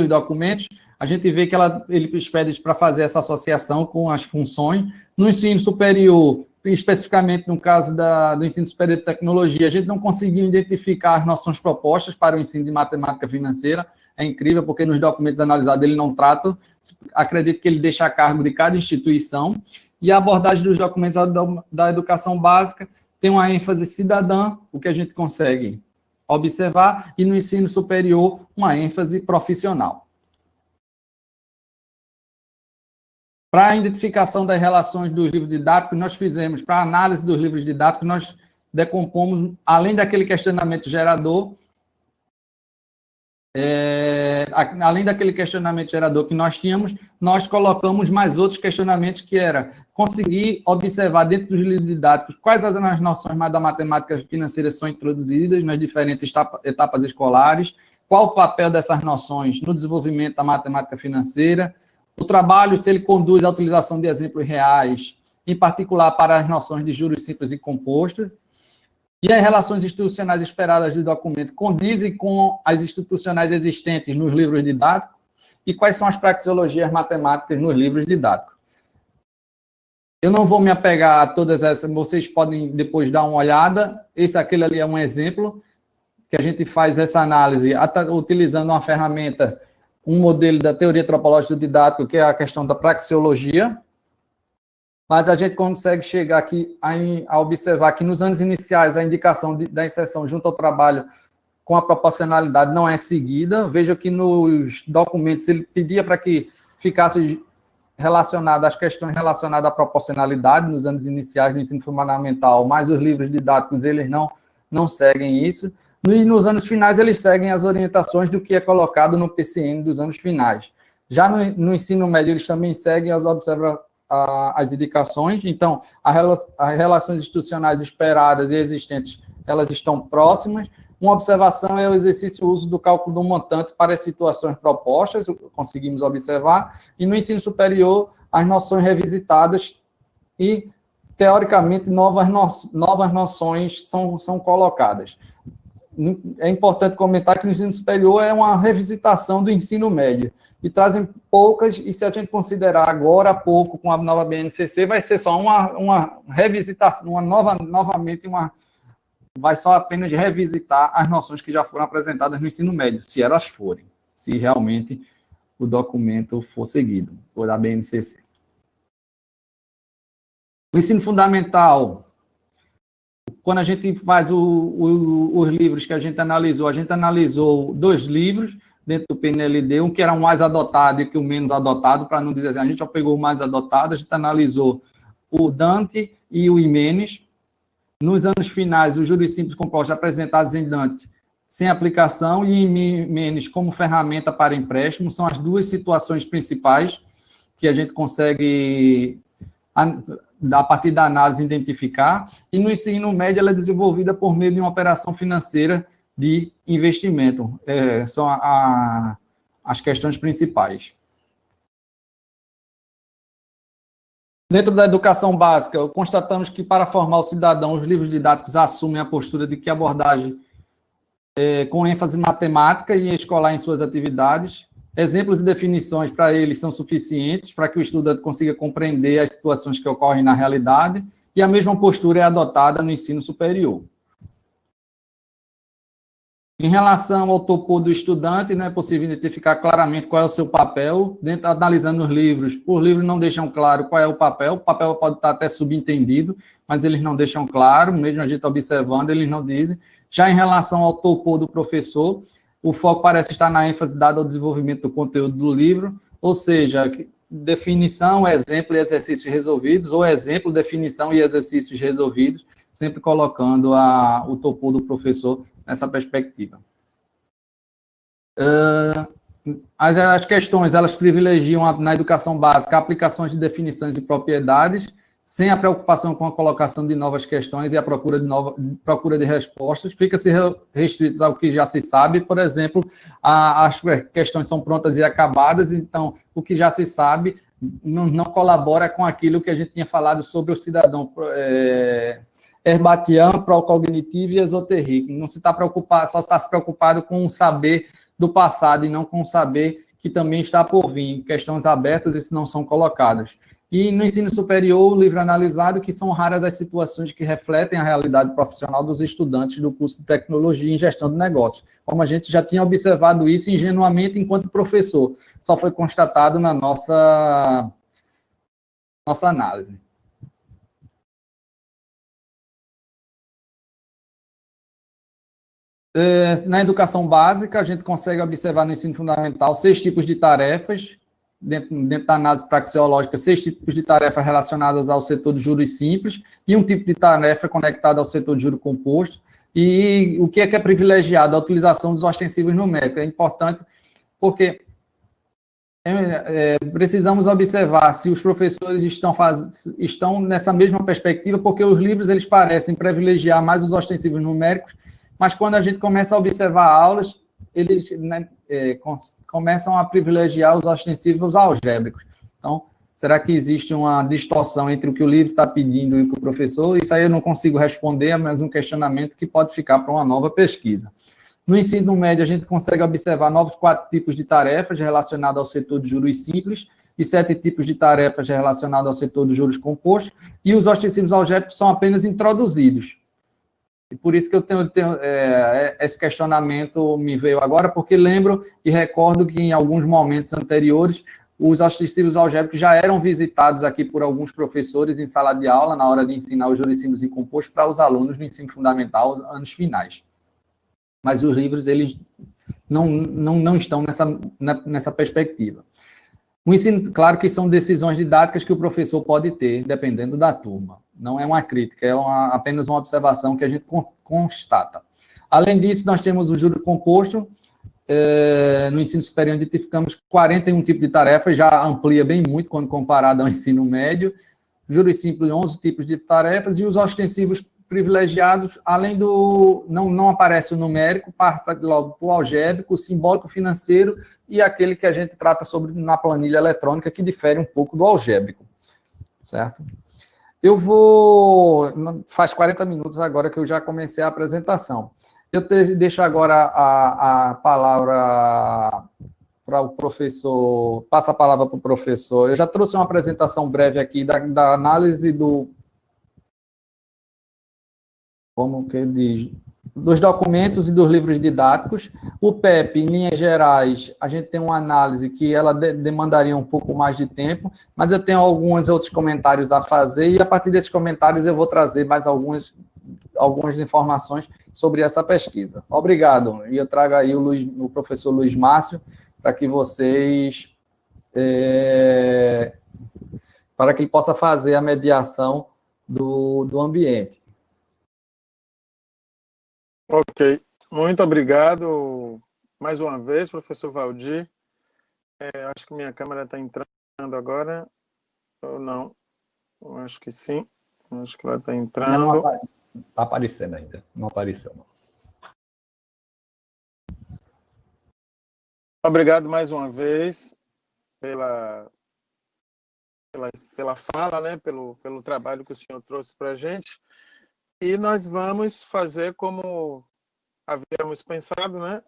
documentos, a gente vê que ele pede para fazer essa associação com as funções. No ensino superior, especificamente no caso do ensino superior de tecnologia, a gente não conseguiu identificar as noções propostas para o ensino de matemática financeira. É incrível, porque nos documentos analisados ele não trata, acredito que ele deixa a cargo de cada instituição, e a abordagem dos documentos da educação básica tem uma ênfase cidadã, o que a gente consegue observar, e no ensino superior, uma ênfase profissional. Para a identificação das relações dos livros didáticos, nós fizemos, para a análise dos livros didáticos, nós decompomos, além daquele questionamento gerador, que nós tínhamos, nós colocamos mais outros questionamentos, que era conseguir observar dentro dos livros didáticos quais as noções da matemática financeira são introduzidas nas diferentes etapas escolares, qual o papel dessas noções no desenvolvimento da matemática financeira, o trabalho, se ele conduz à utilização de exemplos reais, em particular para as noções de juros simples e compostos, e as relações institucionais esperadas do documento condizem com as institucionais existentes nos livros didáticos, e quais são as praxeologias matemáticas nos livros didáticos. Eu não vou me apegar a todas essas, vocês podem depois dar uma olhada. Aquele ali é um exemplo, que a gente faz essa análise utilizando uma ferramenta, um modelo da teoria tropológica do didático, que é a questão da praxeologia, mas a gente consegue chegar aqui a observar que nos anos iniciais a indicação da inserção junto ao trabalho com a proporcionalidade não é seguida. Veja que nos documentos ele pedia para que ficasse relacionado às questões relacionadas à proporcionalidade nos anos iniciais do ensino fundamental, mas os livros didáticos eles não seguem isso. E nos anos finais eles seguem as orientações do que é colocado no PCN dos anos finais. Já no ensino médio eles também seguem as indicações. Então, as relações institucionais esperadas e existentes, elas estão próximas. Uma observação é o exercício uso do cálculo do montante para as situações propostas, conseguimos observar, e no ensino superior, as noções revisitadas e, teoricamente, novas noções são colocadas. É importante comentar que no ensino superior é uma revisitação do ensino médio, e trazem poucas, e se a gente considerar agora há pouco com a nova BNCC, vai ser só uma revisitação, vai só apenas revisitar as noções que já foram apresentadas no ensino médio, se elas forem, se realmente o documento for seguido, ou da BNCC. O ensino fundamental, quando a gente faz os livros que a gente analisou 2 livros dentro do PNLD, um que era o mais adotado e que o menos adotado, para não dizer assim, a gente já pegou o mais adotado, a gente analisou o Dante e o Imenes. Nos anos finais, os juros simples compostos apresentados em Dante sem aplicação e em Imenes como ferramenta para empréstimo, são as 2 situações principais que a gente consegue, a partir da análise, identificar. E no ensino médio, ela é desenvolvida por meio de uma operação financeira de investimento. São as questões principais. Dentro da educação básica, constatamos que, para formar o cidadão, os livros didáticos assumem a postura de que a abordagem com ênfase matemática e escolar em suas atividades. Exemplos e definições para eles são suficientes para que o estudante consiga compreender as situações que ocorrem na realidade, e a mesma postura é adotada no ensino superior. Em relação ao topo do estudante, não é possível identificar claramente qual é o seu papel, analisando os livros não deixam claro qual é o papel pode estar até subentendido, mas eles não deixam claro, mesmo a gente observando, eles não dizem. Já em relação ao topo do professor, o foco parece estar na ênfase dada ao desenvolvimento do conteúdo do livro, ou seja, definição, exemplo e exercícios resolvidos, ou exemplo, definição e exercícios resolvidos, sempre colocando o topo do professor nessa perspectiva. As questões, elas privilegiam na educação básica aplicações de definições e propriedades, sem a preocupação com a colocação de novas questões e a procura de respostas, fica-se restritos ao que já se sabe. Por exemplo, as questões são prontas e acabadas, então o que já se sabe não colabora com aquilo que a gente tinha falado sobre o cidadão Herbatian, procognitivo e esotérico. Não se está preocupado, só está se preocupado com o saber do passado e não com o saber que também está por vir. Questões abertas, isso não são colocadas. E no ensino superior, o livro analisado, que são raras as situações que refletem a realidade profissional dos estudantes do curso de Tecnologia em Gestão de Negócios. Como a gente já tinha observado isso ingenuamente enquanto professor, só foi constatado na nossa análise. Na educação básica, a gente consegue observar no ensino fundamental 6 tipos de tarefas, dentro da análise praxeológica, 6 tipos de tarefas relacionadas ao setor de juros simples e um tipo de tarefa conectada ao setor de juro composto. E o que é privilegiado? A utilização dos ostensivos numéricos. É importante porque precisamos observar se os professores estão nessa mesma perspectiva, porque os livros eles parecem privilegiar mais os ostensivos numéricos, mas quando a gente começa a observar aulas, eles começam a privilegiar os ostensivos algébricos. Então, será que existe uma distorção entre o que o livro está pedindo e o que o professor? Isso aí eu não consigo responder, é mais um questionamento que pode ficar para uma nova pesquisa. No ensino médio, a gente consegue observar novos 4 tipos de tarefas relacionadas ao setor de juros simples e 7 tipos de tarefas relacionadas ao setor de juros compostos, e os ostensivos algébricos são apenas introduzidos. E por isso que eu tenho esse questionamento me veio agora, porque lembro e recordo que em alguns momentos anteriores, os ostensivos algébricos já eram visitados aqui por alguns professores em sala de aula, na hora de ensinar os juros simples e compostos para os alunos do ensino fundamental, anos finais. Mas os livros, eles não estão nessa perspectiva. O ensino, claro que são decisões didáticas que o professor pode ter, dependendo da turma. Não é uma crítica, é apenas uma observação que a gente constata. Além disso, nós temos o juro composto. No ensino superior, identificamos 41 tipos de tarefas, já amplia bem muito quando comparado ao ensino médio. Juros simples, 11 tipos de tarefas, e os ostensivos privilegiados, além do... Não aparece o numérico, parta logo para o algébrico, o simbólico financeiro e aquele que a gente trata sobre na planilha eletrônica, que difere um pouco do algébrico, certo? Eu vou... Faz 40 minutos agora que eu já comecei a apresentação. Eu deixo agora a palavra para o professor, passo a palavra para o professor. Eu já trouxe uma apresentação breve aqui da análise como que diz, dos documentos e dos livros didáticos. O PEP, em linhas gerais, a gente tem uma análise que ela demandaria um pouco mais de tempo, mas eu tenho alguns outros comentários a fazer, e a partir desses comentários eu vou trazer mais algumas informações sobre essa pesquisa. Obrigado. E eu trago aí o professor Luiz Márcio para que vocês... para que ele possa fazer a mediação do ambiente. Ok. Muito obrigado mais uma vez, professor Valdir. Acho que minha câmera está entrando agora, ou não? Eu acho que sim. Acho que ela está entrando. Está aparecendo ainda. Não apareceu, não. Obrigado mais uma vez pela fala, né? Pelo trabalho que o senhor trouxe para a gente. E nós vamos fazer como havíamos pensado, né?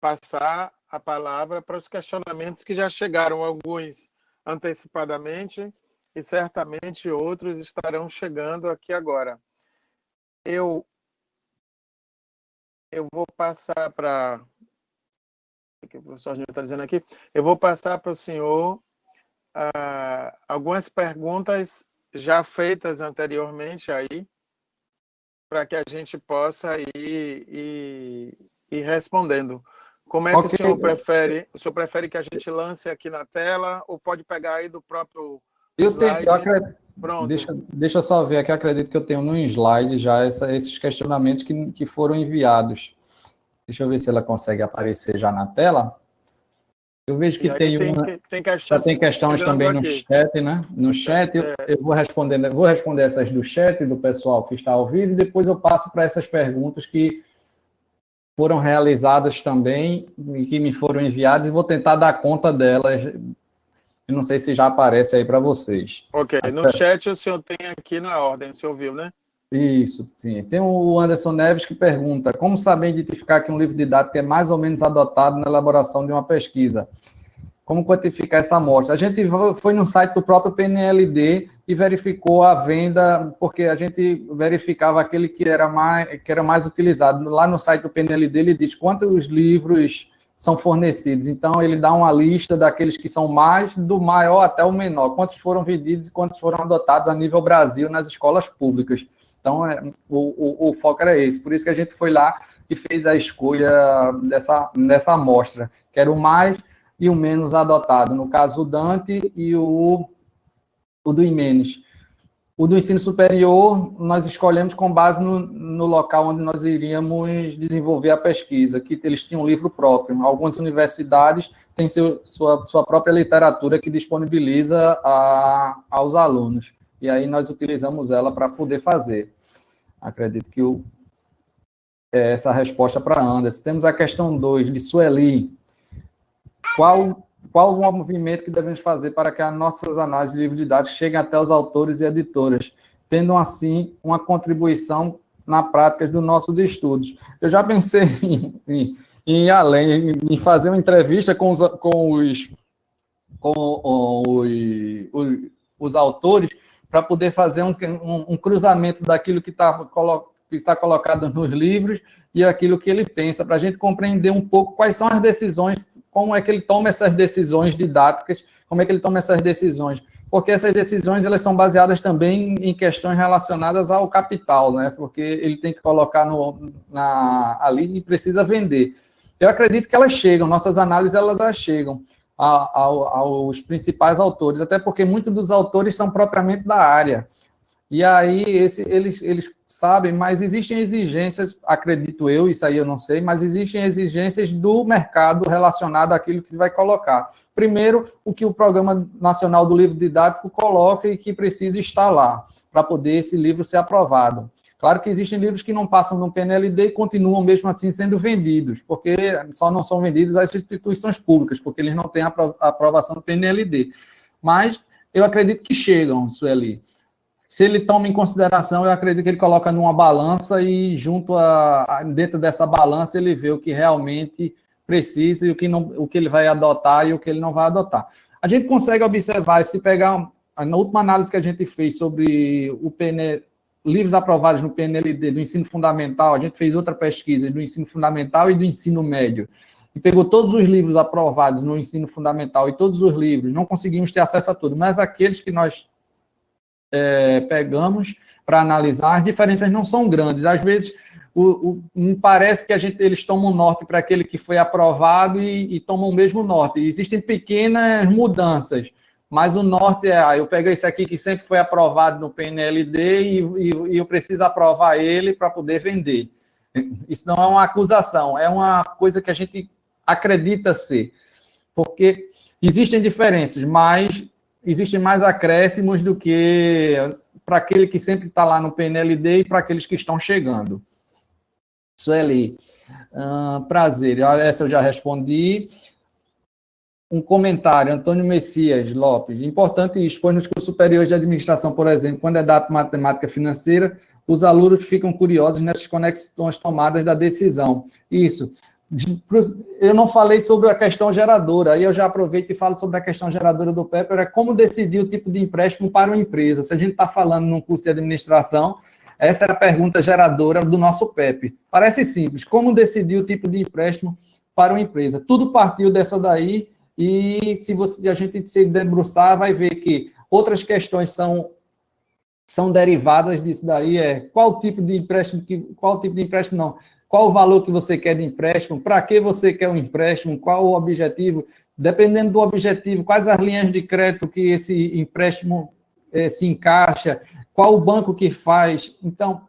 Passar a palavra para os questionamentos que já chegaram, alguns antecipadamente, e certamente outros estarão chegando aqui agora. Eu vou passar para... O que o professor está dizendo aqui? Eu vou passar para o senhor algumas perguntas já feitas anteriormente aí, para que a gente possa ir respondendo. Como é que o senhor prefere? O senhor prefere que a gente lance aqui na tela ou pode pegar aí do próprio slide? Pronto. Deixa eu só ver aqui, acredito que eu tenho no slide já esses questionamentos que foram enviados. Deixa eu ver se ela consegue aparecer já na tela. Eu vejo que já tem questões também no chat, né? No chat, eu vou responder essas do chat, do pessoal que está ao vivo, e depois eu passo para essas perguntas que foram realizadas também e que me foram enviadas, e vou tentar dar conta delas. Eu não sei se já aparece aí para vocês. Ok, no chat o senhor tem aqui na ordem, o senhor viu, né? Isso, sim. Tem o Anderson Neves que pergunta: como saber identificar que um livro didático é mais ou menos adotado na elaboração de uma pesquisa? Como quantificar essa amostra? A gente foi no site do próprio PNLD e verificou a venda, porque a gente verificava aquele que era mais utilizado. Lá no site do PNLD, ele diz quantos livros são fornecidos. Então, ele dá uma lista daqueles que são mais, do maior até o menor, quantos foram vendidos e quantos foram adotados a nível Brasil nas escolas públicas. Então, o foco era esse. Por isso que a gente foi lá e fez a escolha dessa amostra, que era o mais e o menos adotado. No caso, o Dante e o do Imenes. O do ensino superior, nós escolhemos com base no local onde nós iríamos desenvolver a pesquisa, que eles tinham um livro próprio. Algumas universidades têm sua própria literatura que disponibiliza aos alunos. E aí nós utilizamos ela para poder fazer. Acredito que essa resposta para Anderson. Temos a questão 2, de Sueli. Qual o movimento que devemos fazer para que as nossas análises de livros didáticos cheguem até os autores e editoras, tendo, assim, uma contribuição na prática dos nossos estudos? Eu já pensei em ir além, em fazer uma entrevista com os autores, para poder fazer um cruzamento daquilo que está colocado nos livros e aquilo que ele pensa, para a gente compreender um pouco quais são as decisões, como é que ele toma essas decisões didáticas, como é que ele toma essas decisões, porque essas decisões elas são baseadas também em questões relacionadas ao capital, né? Porque ele tem que colocar ali e precisa vender. Eu acredito que elas chegam, nossas análises elas chegam aos principais autores, até porque muitos dos autores são propriamente da área. E aí, eles sabem, mas existem exigências, acredito eu, isso aí eu não sei, mas existem exigências do mercado relacionado àquilo que se vai colocar. Primeiro, o que o Programa Nacional do Livro Didático coloca e que precisa estar lá, para poder esse livro ser aprovado. Claro que existem livros que não passam no PNLD e continuam mesmo assim sendo vendidos, porque só não são vendidos às instituições públicas, porque eles não têm a aprovação do PNLD. Mas eu acredito que chegam, Sueli. Se ele toma em consideração, eu acredito que ele coloca numa balança e dentro dessa balança ele vê o que realmente precisa e o que ele vai adotar e o que ele não vai adotar. A gente consegue observar, se pegar na última análise que a gente fez sobre livros aprovados no PNLD do ensino fundamental, a gente fez outra pesquisa do ensino fundamental e do ensino médio, e pegou todos os livros aprovados no ensino fundamental e todos os livros, não conseguimos ter acesso a tudo, mas aqueles que nós pegamos para analisar, as diferenças não são grandes. Às vezes, me parece que eles tomam norte para aquele que foi aprovado e tomam o mesmo norte. Existem pequenas mudanças, mas o norte eu pego esse aqui que sempre foi aprovado no PNLD e eu preciso aprovar ele para poder vender. Isso não é uma acusação, é uma coisa que a gente acredita ser. Porque existem diferenças, mas existem mais acréscimos do que para aquele que sempre está lá no PNLD e para aqueles que estão chegando. Sueli, prazer. Essa eu já respondi. Um comentário, Antônio Messias Lopes. Importante expor nos cursos superiores de administração, por exemplo, quando é dado matemática financeira, os alunos ficam curiosos nessas conexões tomadas da decisão. Isso. Eu não falei sobre a questão geradora, aí eu já aproveito e falo sobre a questão geradora do PEP, é como decidir o tipo de empréstimo para uma empresa. Se a gente está falando num curso de administração, essa é a pergunta geradora do nosso PEP. Parece simples, como decidir o tipo de empréstimo para uma empresa? Tudo partiu dessa daí, e se a gente se debruçar, vai ver que outras questões são derivadas disso daí, qual tipo de empréstimo não, qual o valor que você quer de empréstimo, para que você quer um empréstimo, qual o objetivo, dependendo do objetivo, quais as linhas de crédito que esse empréstimo se encaixa, qual o banco que faz. Então,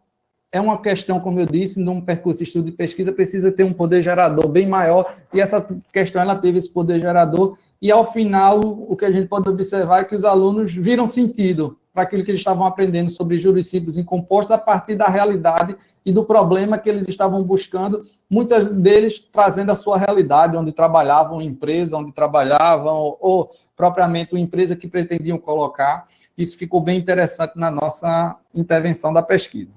é uma questão, como eu disse, num percurso de estudo e pesquisa, precisa ter um poder gerador bem maior, e essa questão, ela teve esse poder gerador, e ao final, o que a gente pode observar é que os alunos viram sentido para aquilo que eles estavam aprendendo sobre juros simples e compostos a partir da realidade e do problema que eles estavam buscando, muitos deles trazendo a sua realidade, onde trabalhavam em empresa, onde trabalhavam, ou propriamente uma empresa que pretendiam colocar. Isso ficou bem interessante na nossa intervenção da pesquisa.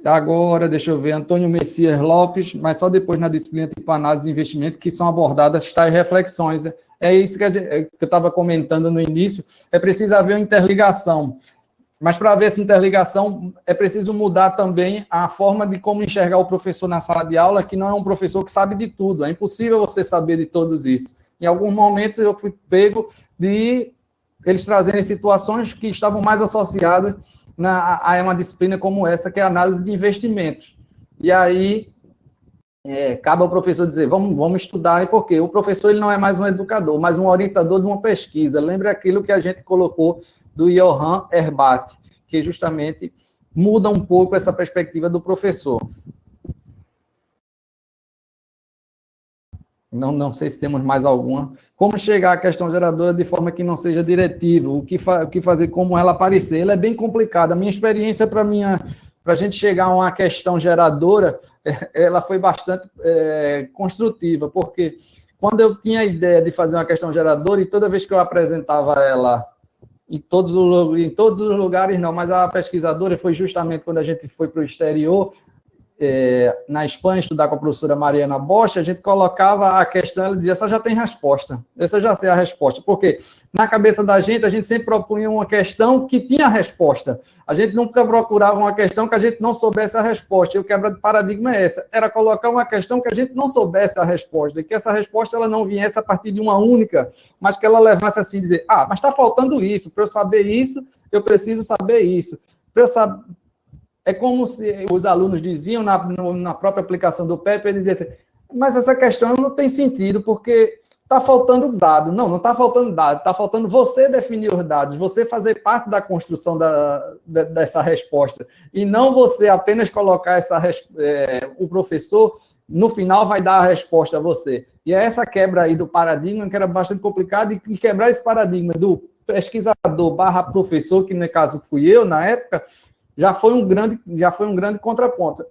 Agora, deixa eu ver, Antônio Messias Lopes, mas só depois na disciplina tipo análise de investimentos que são abordadas tais reflexões. É isso que eu estava comentando no início, é preciso haver uma interligação. Mas para haver essa interligação, é preciso mudar também a forma de como enxergar o professor na sala de aula, que não é um professor que sabe de tudo. É impossível você saber de todos isso. Em alguns momentos eu fui pego de eles trazerem situações que estavam mais associadas a uma disciplina como essa, que é a análise de investimentos. E aí, cabe ao professor dizer, vamos estudar, porque o professor ele não é mais um educador, mas um orientador de uma pesquisa. Lembra aquilo que a gente colocou do Johann Erbach, que justamente muda um pouco essa perspectiva do professor. Não sei se temos mais alguma. Como chegar à questão geradora de forma que não seja diretiva? O que fazer, como ela aparecer? Ela é bem complicada. A minha experiência para a gente chegar a uma questão geradora, ela foi bastante construtiva, porque quando eu tinha a ideia de fazer uma questão geradora, e toda vez que eu apresentava ela em todos os lugares, não, mas a pesquisadora foi justamente quando a gente foi para o exterior, na Espanha, estudar com a professora Mariana Bosch, a gente colocava a questão, ela dizia, essa já tem resposta, essa eu já sei a resposta, porque na cabeça da gente, a gente sempre propunha uma questão que tinha resposta, a gente nunca procurava uma questão que a gente não soubesse a resposta, e o quebra de paradigma é essa, era colocar uma questão que a gente não soubesse a resposta, e que essa resposta ela não viesse a partir de uma única, mas que ela levasse assim, dizer, mas está faltando isso, para eu saber isso, eu preciso saber isso, para eu saber. É como se os alunos diziam na própria aplicação do PEP, eles diziam assim, mas essa questão não tem sentido, porque está faltando dado. Não está faltando dado, está faltando você definir os dados, você fazer parte da construção dessa resposta, e não você apenas colocar o professor, no final vai dar a resposta a você. E é essa quebra aí do paradigma que era bastante complicado, e quebrar esse paradigma do pesquisador / professor, que no caso fui eu na época, já foi um grande contraponto.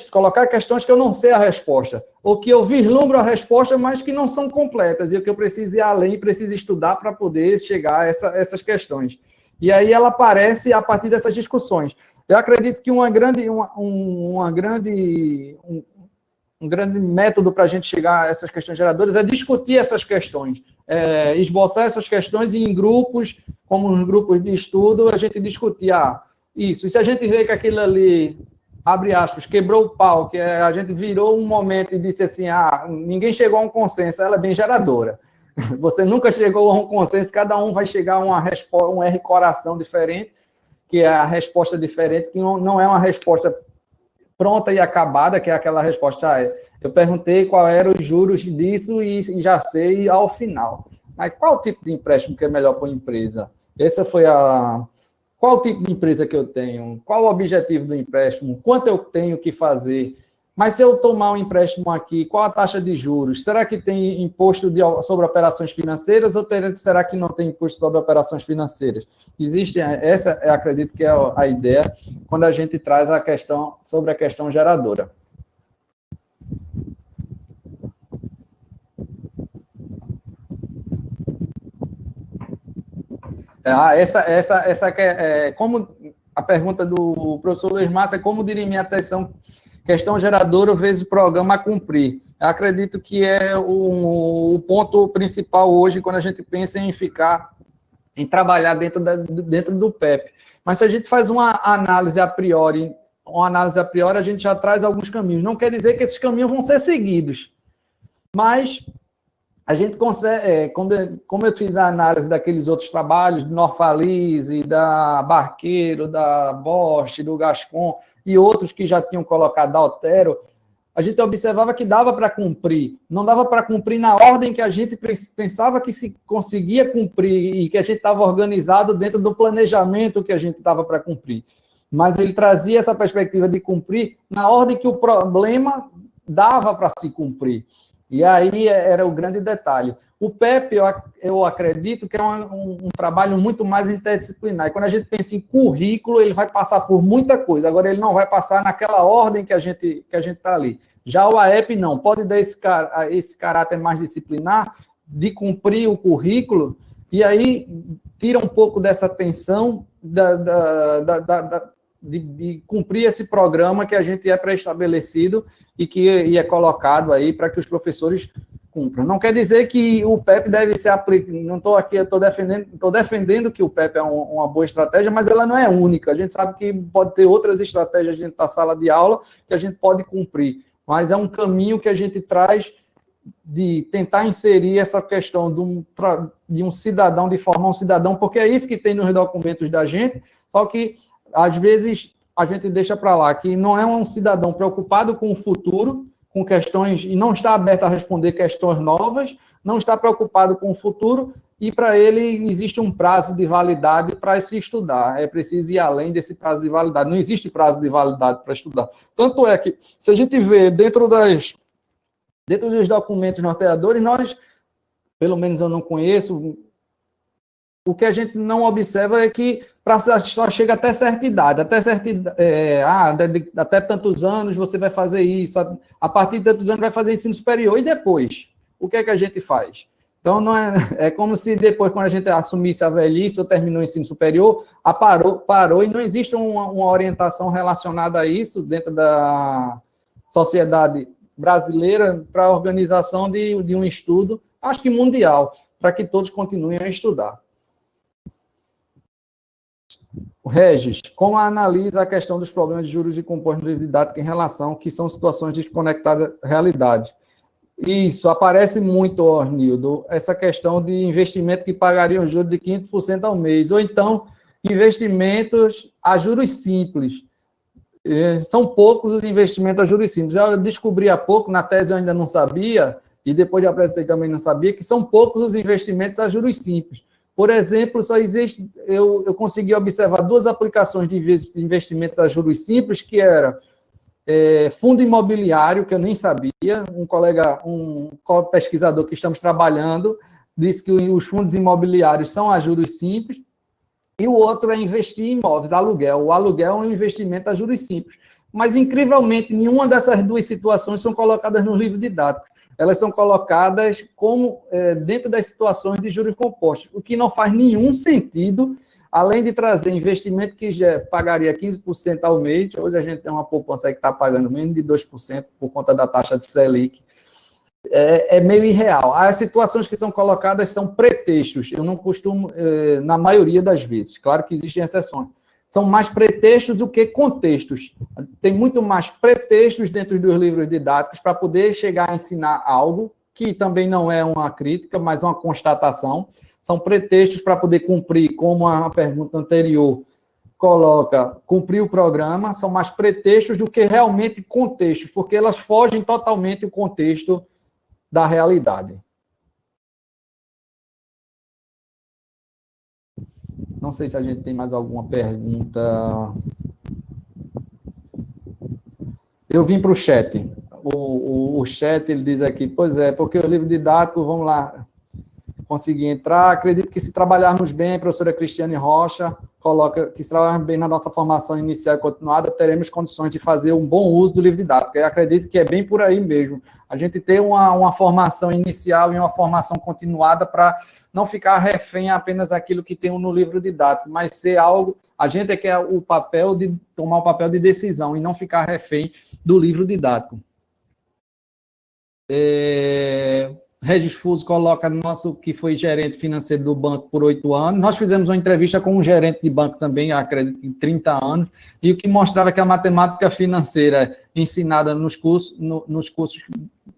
Colocar questões que eu não sei a resposta, ou que eu vislumbro a resposta, mas que não são completas, e que eu preciso ir além, preciso estudar para poder chegar a essas questões. E aí ela aparece a partir dessas discussões. Eu acredito que um grande método para a gente chegar a essas questões geradoras é discutir essas questões, esboçar essas questões e em grupos, como nos grupos de estudo, a gente discutir isso. E se a gente vê que aquilo ali, abre aspas, quebrou o pau, que a gente virou um momento e disse assim, ninguém chegou a um consenso, ela é bem geradora. Você nunca chegou a um consenso, cada um vai chegar a um R coração diferente, que é a resposta diferente, que não é uma resposta pronta e acabada, que é aquela resposta, eu perguntei qual eram os juros disso e já sei ao final. Mas qual tipo de empréstimo que é melhor para a empresa? Essa foi qual tipo de empresa que eu tenho? Qual o objetivo do empréstimo? Quanto eu tenho que fazer? Mas se eu tomar um empréstimo aqui, qual a taxa de juros? Será que tem imposto sobre operações financeiras ou será que não tem imposto sobre operações financeiras? Essa acredito que é a ideia quando a gente traz a questão sobre a questão geradora. Essa como a pergunta do professor Luiz Márcio é como dirimir a atenção, questão geradora vezes o programa a cumprir. Eu acredito que é o ponto principal hoje quando a gente pensa em trabalhar dentro do PEP. Mas se a gente faz uma análise a priori, a gente já traz alguns caminhos. Não quer dizer que esses caminhos vão ser seguidos, mas a gente consegue, como eu fiz a análise daqueles outros trabalhos, do Norfalise, da Barqueiro, da Bosch, do Gascon, e outros que já tinham colocado da Altero, a gente observava que dava para cumprir. Não dava para cumprir na ordem que a gente pensava que se conseguia cumprir e que a gente estava organizado dentro do planejamento que a gente estava para cumprir. Mas ele trazia essa perspectiva de cumprir na ordem que o problema dava para se cumprir. E aí era o grande detalhe. O PEP, eu acredito que é um trabalho muito mais interdisciplinar. E quando a gente pensa em currículo, ele vai passar por muita coisa. Agora, ele não vai passar naquela ordem que a gente está ali. Já o AEP, não. Pode dar esse caráter mais disciplinar de cumprir o currículo, e aí tira um pouco dessa tensão de cumprir esse programa que a gente é pré-estabelecido e que é colocado aí para que os professores cumpram. Não quer dizer que o PEP deve ser aplicado, não estou aqui, estou defendendo que o PEP é uma boa estratégia, mas ela não é única. A gente sabe que pode ter outras estratégias dentro da sala de aula que a gente pode cumprir, mas é um caminho que a gente traz de tentar inserir essa questão de um cidadão, de formar um cidadão, porque é isso que tem nos documentos da gente, só que, às vezes, a gente deixa para lá, que não é um cidadão preocupado com o futuro, com questões, e não está aberto a responder questões novas, não está preocupado com o futuro, e para ele existe um prazo de validade para se estudar. É preciso ir além desse prazo de validade. Não existe prazo de validade para estudar. Tanto é que, se a gente vê dentro dos documentos norteadores, nós, pelo menos eu não conheço, o que a gente não observa é que só chega até certa idade, até tantos anos você vai fazer isso, a partir de tantos anos vai fazer ensino superior, e depois? O que é que a gente faz? Então, não é como se depois, quando a gente assumisse a velhice ou terminou o ensino superior, parou e não existe uma orientação relacionada a isso dentro da sociedade brasileira para a organização de um estudo, acho que mundial, para que todos continuem a estudar. Regis, como analisa a questão dos problemas de juros de composto no livro didático em relação que são situações desconectadas da realidade? Isso, aparece muito, Ornildo, essa questão de investimento que pagariam juros de 500% ao mês, ou então investimentos a juros simples. São poucos os investimentos a juros simples. Eu descobri há pouco, na tese eu ainda não sabia, e depois de apresentar também não sabia, que são poucos os investimentos a juros simples. Por exemplo, só existe, eu consegui observar 2 aplicações de investimentos a juros simples, que era fundo imobiliário, que eu nem sabia, um pesquisador que estamos trabalhando, disse que os fundos imobiliários são a juros simples, e o outro é investir em imóveis, aluguel. O aluguel é um investimento a juros simples. Mas, incrivelmente, nenhuma dessas 2 situações são colocadas no livro didático. Elas são colocadas como dentro das situações de juros compostos, o que não faz nenhum sentido, além de trazer investimento que já pagaria 15% ao mês. Hoje a gente tem uma poupança que está pagando menos de 2% por conta da taxa de Selic. É meio irreal. As situações que são colocadas são pretextos. Eu não costumo, na maioria das vezes, claro que existem exceções, são mais pretextos do que contextos. Tem muito mais pretextos dentro dos livros didáticos para poder chegar a ensinar algo, que também não é uma crítica, mas uma constatação. São pretextos para poder cumprir, como a pergunta anterior coloca, cumprir o programa, são mais pretextos do que realmente contextos, porque elas fogem totalmente do contexto da realidade. Não sei se a gente tem mais alguma pergunta. Eu vim para o chat. O chat, ele diz aqui, pois é, porque o livro didático, vamos lá, consegui entrar. Acredito que se trabalharmos bem, a professora Cristiane Rocha coloca que se trabalharmos bem na nossa formação inicial e continuada, teremos condições de fazer um bom uso do livro didático. Eu acredito que é bem por aí mesmo. A gente ter uma formação inicial e uma formação continuada para não ficar refém apenas aquilo que tem no livro didático, mas ser algo, a gente é que é o papel de tomar o papel de decisão e não ficar refém do livro didático. Regis Fuso coloca nosso que foi gerente financeiro do banco por 8 anos. Nós fizemos uma entrevista com um gerente de banco também, acredito que 30 anos, e o que mostrava que a matemática financeira ensinada nos cursos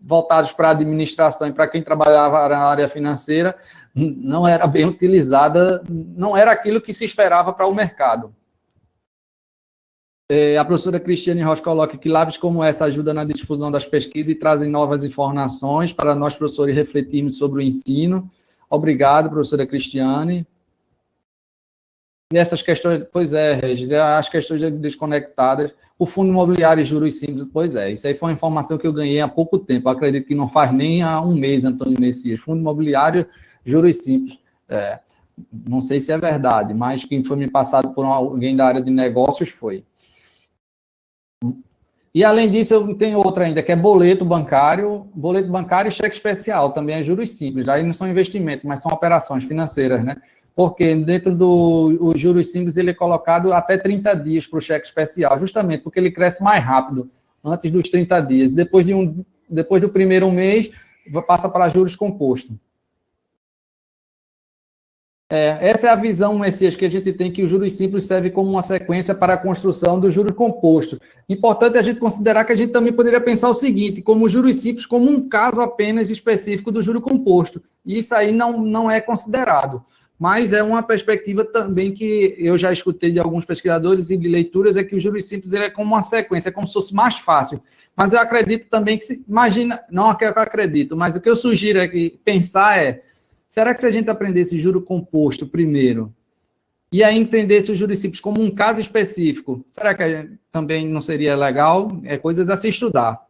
voltados para a administração e para quem trabalhava na área financeira não era bem utilizada, não era aquilo que se esperava para o mercado. A professora Cristiane Rocha coloca que lives como essa ajudam na difusão das pesquisas e trazem novas informações para nós, professores, refletirmos sobre o ensino. Obrigado, professora Cristiane. E essas questões, pois é, Regis, as questões desconectadas, o fundo imobiliário e juros simples, pois é, isso aí foi uma informação que eu ganhei há pouco tempo, eu acredito que não faz nem há um mês, Antônio Messias, fundo imobiliário, juros simples, não sei se é verdade, mas quem foi me passado por alguém da área de negócios foi. E, além disso, eu tenho outra ainda, que é boleto bancário e cheque especial, também é juros simples, aí não são investimentos, mas são operações financeiras, né? porque dentro do juros simples ele é colocado até 30 dias para o cheque especial, justamente porque ele cresce mais rápido, antes dos 30 dias. Depois do primeiro mês, passa para juros compostos. Essa é a visão, Messias, que a gente tem, que o juros simples serve como uma sequência para a construção do juros composto. Importante a gente considerar que a gente também poderia pensar o seguinte, como os juros simples, como um caso apenas específico do juro composto. E isso aí não é considerado. Mas é uma perspectiva também que eu já escutei de alguns pesquisadores e de leituras, é que o juros simples ele é como uma sequência, é como se fosse mais fácil. Mas eu acredito também que, não é que eu acredito, mas o que eu sugiro é que pensar será que se a gente aprendesse juro composto primeiro, e aí entendesse o juros simples como um caso específico, será que também não seria legal? Coisas a se estudar.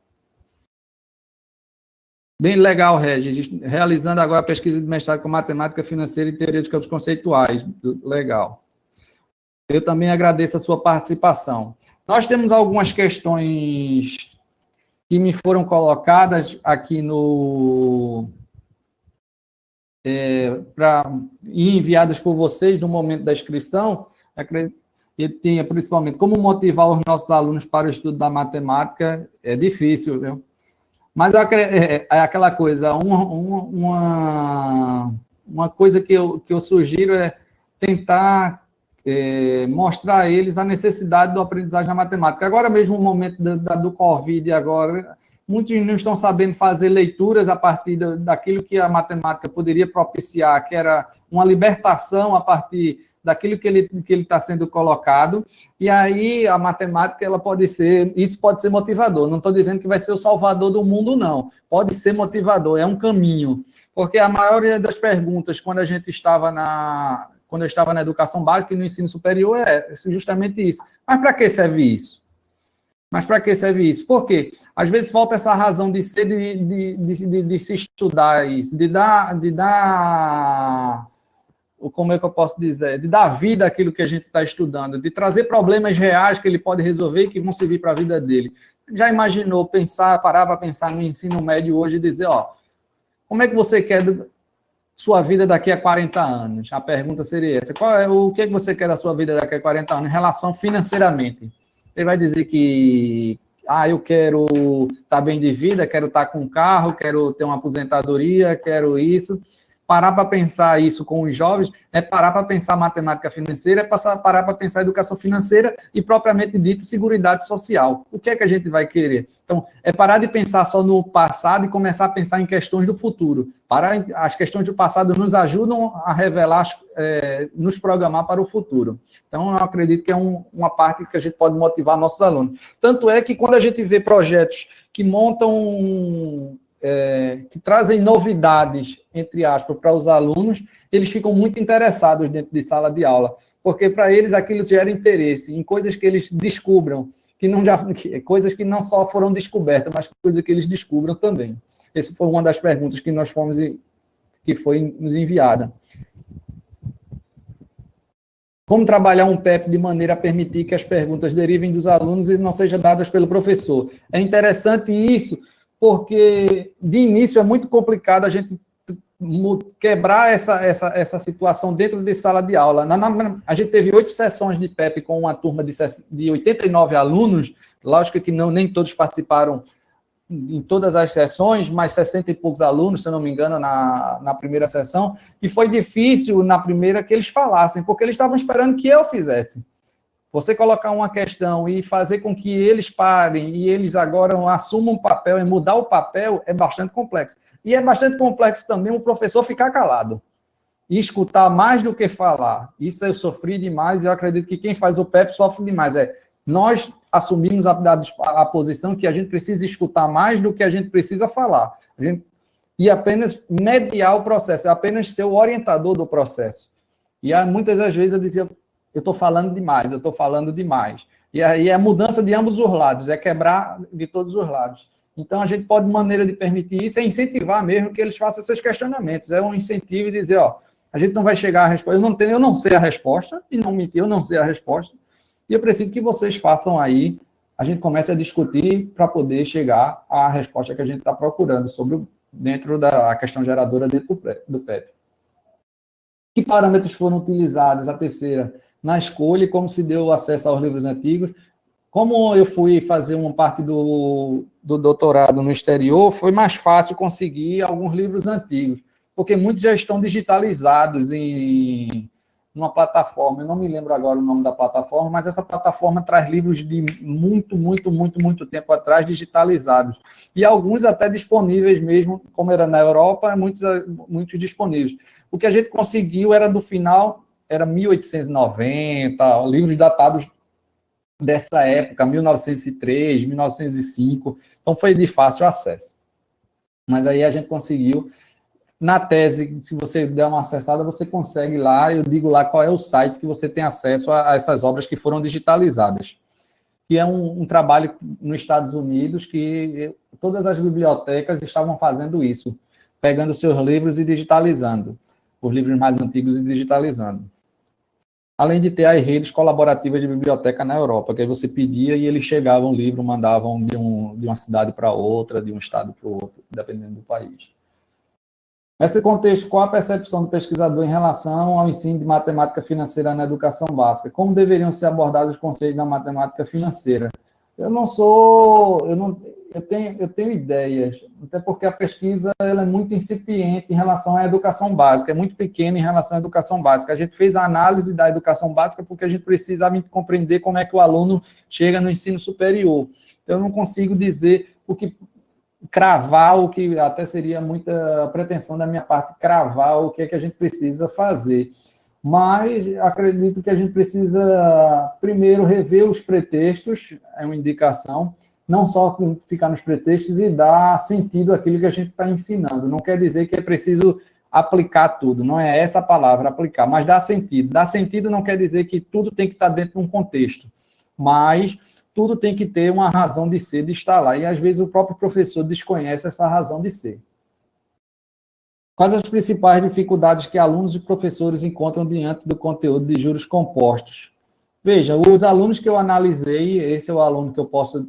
Bem legal, Regis. Realizando agora a pesquisa de mestrado com matemática financeira e teoria de campos conceituais. Legal. Eu também agradeço a sua participação. Nós temos algumas questões que me foram colocadas aqui e enviadas por vocês no momento da inscrição. E tinha principalmente como motivar os nossos alunos para o estudo da matemática. É difícil, viu? Mas é aquela coisa, uma coisa que eu sugiro é tentar mostrar a eles a necessidade do aprendizagem na matemática. Agora mesmo, no momento do Covid, agora, muitos não estão sabendo fazer leituras a partir daquilo que a matemática poderia propiciar, que era uma libertação a partir daquilo que ele está sendo colocado, e aí a matemática, isso pode ser motivador. Não estou dizendo que vai ser o salvador do mundo, não. Pode ser motivador, é um caminho. Porque a maioria das perguntas, quando eu estava na educação básica e no ensino superior, é justamente isso. Mas para que serve isso? Por quê? Às vezes falta essa razão de ser, de se estudar isso, de dar, como é que eu posso dizer, de dar vida àquilo que a gente está estudando, de trazer problemas reais que ele pode resolver e que vão servir para a vida dele. Já imaginou parar para pensar no ensino médio hoje e dizer, como é que você quer sua vida daqui a 40 anos? A pergunta seria essa. O que você quer da sua vida daqui a 40 anos em relação financeiramente? Ele vai dizer que, eu quero estar bem de vida, quero estar com um carro, quero ter uma aposentadoria, quero isso. Parar para pensar isso com os jovens é parar para pensar matemática financeira, é parar para pensar educação financeira e, propriamente dito, seguridade social. O que é que a gente vai querer? Então, é parar de pensar só no passado e começar a pensar em questões do futuro. As questões do passado nos ajudam a revelar, nos programar para o futuro. Então, eu acredito que é uma parte que a gente pode motivar nossos alunos. Tanto é que quando a gente vê projetos que montam... que trazem novidades, entre aspas, para os alunos, eles ficam muito interessados dentro de sala de aula, porque para eles aquilo gera interesse em coisas que eles descubram, coisas que não só foram descobertas, mas coisas que eles descubram também. Essa foi uma das perguntas que que foi nos enviada. Como trabalhar um PEP de maneira a permitir que as perguntas derivem dos alunos e não sejam dadas pelo professor? É interessante isso, porque de início é muito complicado a gente quebrar essa situação dentro de sala de aula. A gente teve 8 sessões de PEP com uma turma de 89 alunos, lógico que nem todos participaram em todas as sessões, mas 60 e poucos alunos, se eu não me engano, na primeira sessão, e foi difícil na primeira que eles falassem, porque eles estavam esperando que eu fizesse. Você colocar uma questão e fazer com que eles parem e eles agora assumam um papel e mudar o papel é bastante complexo. E é bastante complexo também o professor ficar calado e escutar mais do que falar. Isso eu sofri demais e eu acredito que quem faz o PEP sofre demais. Nós assumimos a posição que a gente precisa escutar mais do que a gente precisa falar. E apenas mediar o processo, apenas ser o orientador do processo. E muitas das vezes eu dizia... eu estou falando demais. E aí é a mudança de ambos os lados, é quebrar de todos os lados. Então, a gente pode, maneira de permitir isso, é incentivar mesmo que eles façam esses questionamentos. É um incentivo e dizer, a gente não vai chegar à resposta, eu não sei a resposta, e não mentir, eu não sei a resposta, e eu preciso que vocês façam aí, a gente comece a discutir para poder chegar à resposta que a gente está procurando dentro da questão geradora dentro do PEP. Que parâmetros foram utilizados, a terceira, na escolha e como se deu acesso aos livros antigos. Como eu fui fazer uma parte do doutorado no exterior, foi mais fácil conseguir alguns livros antigos, porque muitos já estão digitalizados em uma plataforma. Eu não me lembro agora o nome da plataforma, mas essa plataforma traz livros de muito tempo atrás digitalizados. E alguns até disponíveis mesmo, como era na Europa, muitos disponíveis. O que a gente conseguiu era do final, era 1890, livros datados dessa época, 1903, 1905, então foi de fácil acesso. Mas aí a gente conseguiu, na tese, se você der uma acessada, você consegue lá, eu digo lá qual é o site que você tem acesso a essas obras que foram digitalizadas. Que é um trabalho nos Estados Unidos que todas as bibliotecas estavam fazendo isso, pegando seus livros e digitalizando, os livros mais antigos e digitalizando. Além de ter as redes colaborativas de biblioteca na Europa, que aí você pedia e eles chegavam o livro, mandavam de uma cidade para outra, de um estado para o outro, dependendo do país. Nesse contexto, qual a percepção do pesquisador em relação ao ensino de matemática financeira na educação básica? Como deveriam ser abordados os conceitos da matemática financeira? Eu tenho ideias, até porque a pesquisa ela é muito incipiente em relação à educação básica, é muito pequena em relação à educação básica. A gente fez a análise da educação básica porque a gente precisava compreender como é que o aluno chega no ensino superior. Então, eu não consigo dizer cravar o que até seria muita pretensão da minha parte, cravar o que é que a gente precisa fazer. Mas acredito que a gente precisa, primeiro, rever os pretextos, é uma indicação, não só ficar nos pretextos e dar sentido àquilo que a gente está ensinando. Não quer dizer que é preciso aplicar tudo, não é essa a palavra, aplicar, mas dar sentido. Dar sentido não quer dizer que tudo tem que estar dentro de um contexto, mas tudo tem que ter uma razão de ser, de estar lá. E, às vezes, o próprio professor desconhece essa razão de ser. Quais as principais dificuldades que alunos e professores encontram diante do conteúdo de juros compostos? Veja, os alunos que eu analisei, esse é o aluno que eu posso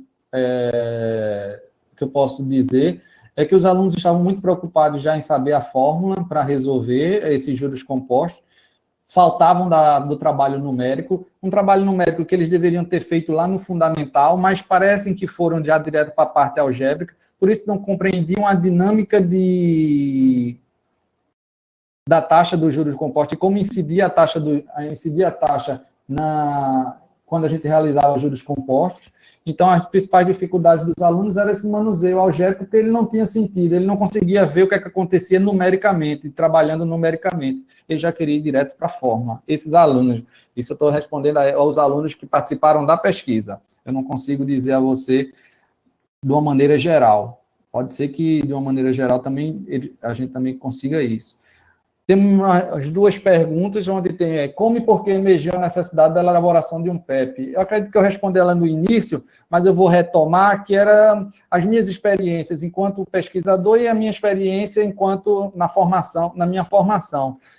dizer, é que os alunos estavam muito preocupados já em saber a fórmula para resolver esses juros compostos, saltavam do trabalho numérico, um trabalho numérico que eles deveriam ter feito lá no fundamental, mas parecem que foram já direto para a parte algébrica, por isso não compreendiam a dinâmica da taxa dos juros compostos e como incidia a taxa quando a gente realizava os juros compostos. Então, as principais dificuldades dos alunos era esse manuseio algébrico, porque ele não tinha sentido, ele não conseguia ver o que é que acontecia numericamente, trabalhando numericamente. Ele já queria ir direto para a fórmula. Esses alunos, isso eu estou respondendo aos alunos que participaram da pesquisa. Eu não consigo dizer a você de uma maneira geral. Pode ser que, de uma maneira geral, também a gente também consiga isso. Temos as duas perguntas, onde tem como e por que emergiu a necessidade da elaboração de um PEP. Eu acredito que eu respondi ela no início, mas eu vou retomar, que era as minhas experiências enquanto pesquisador e a minha experiência enquanto na minha formação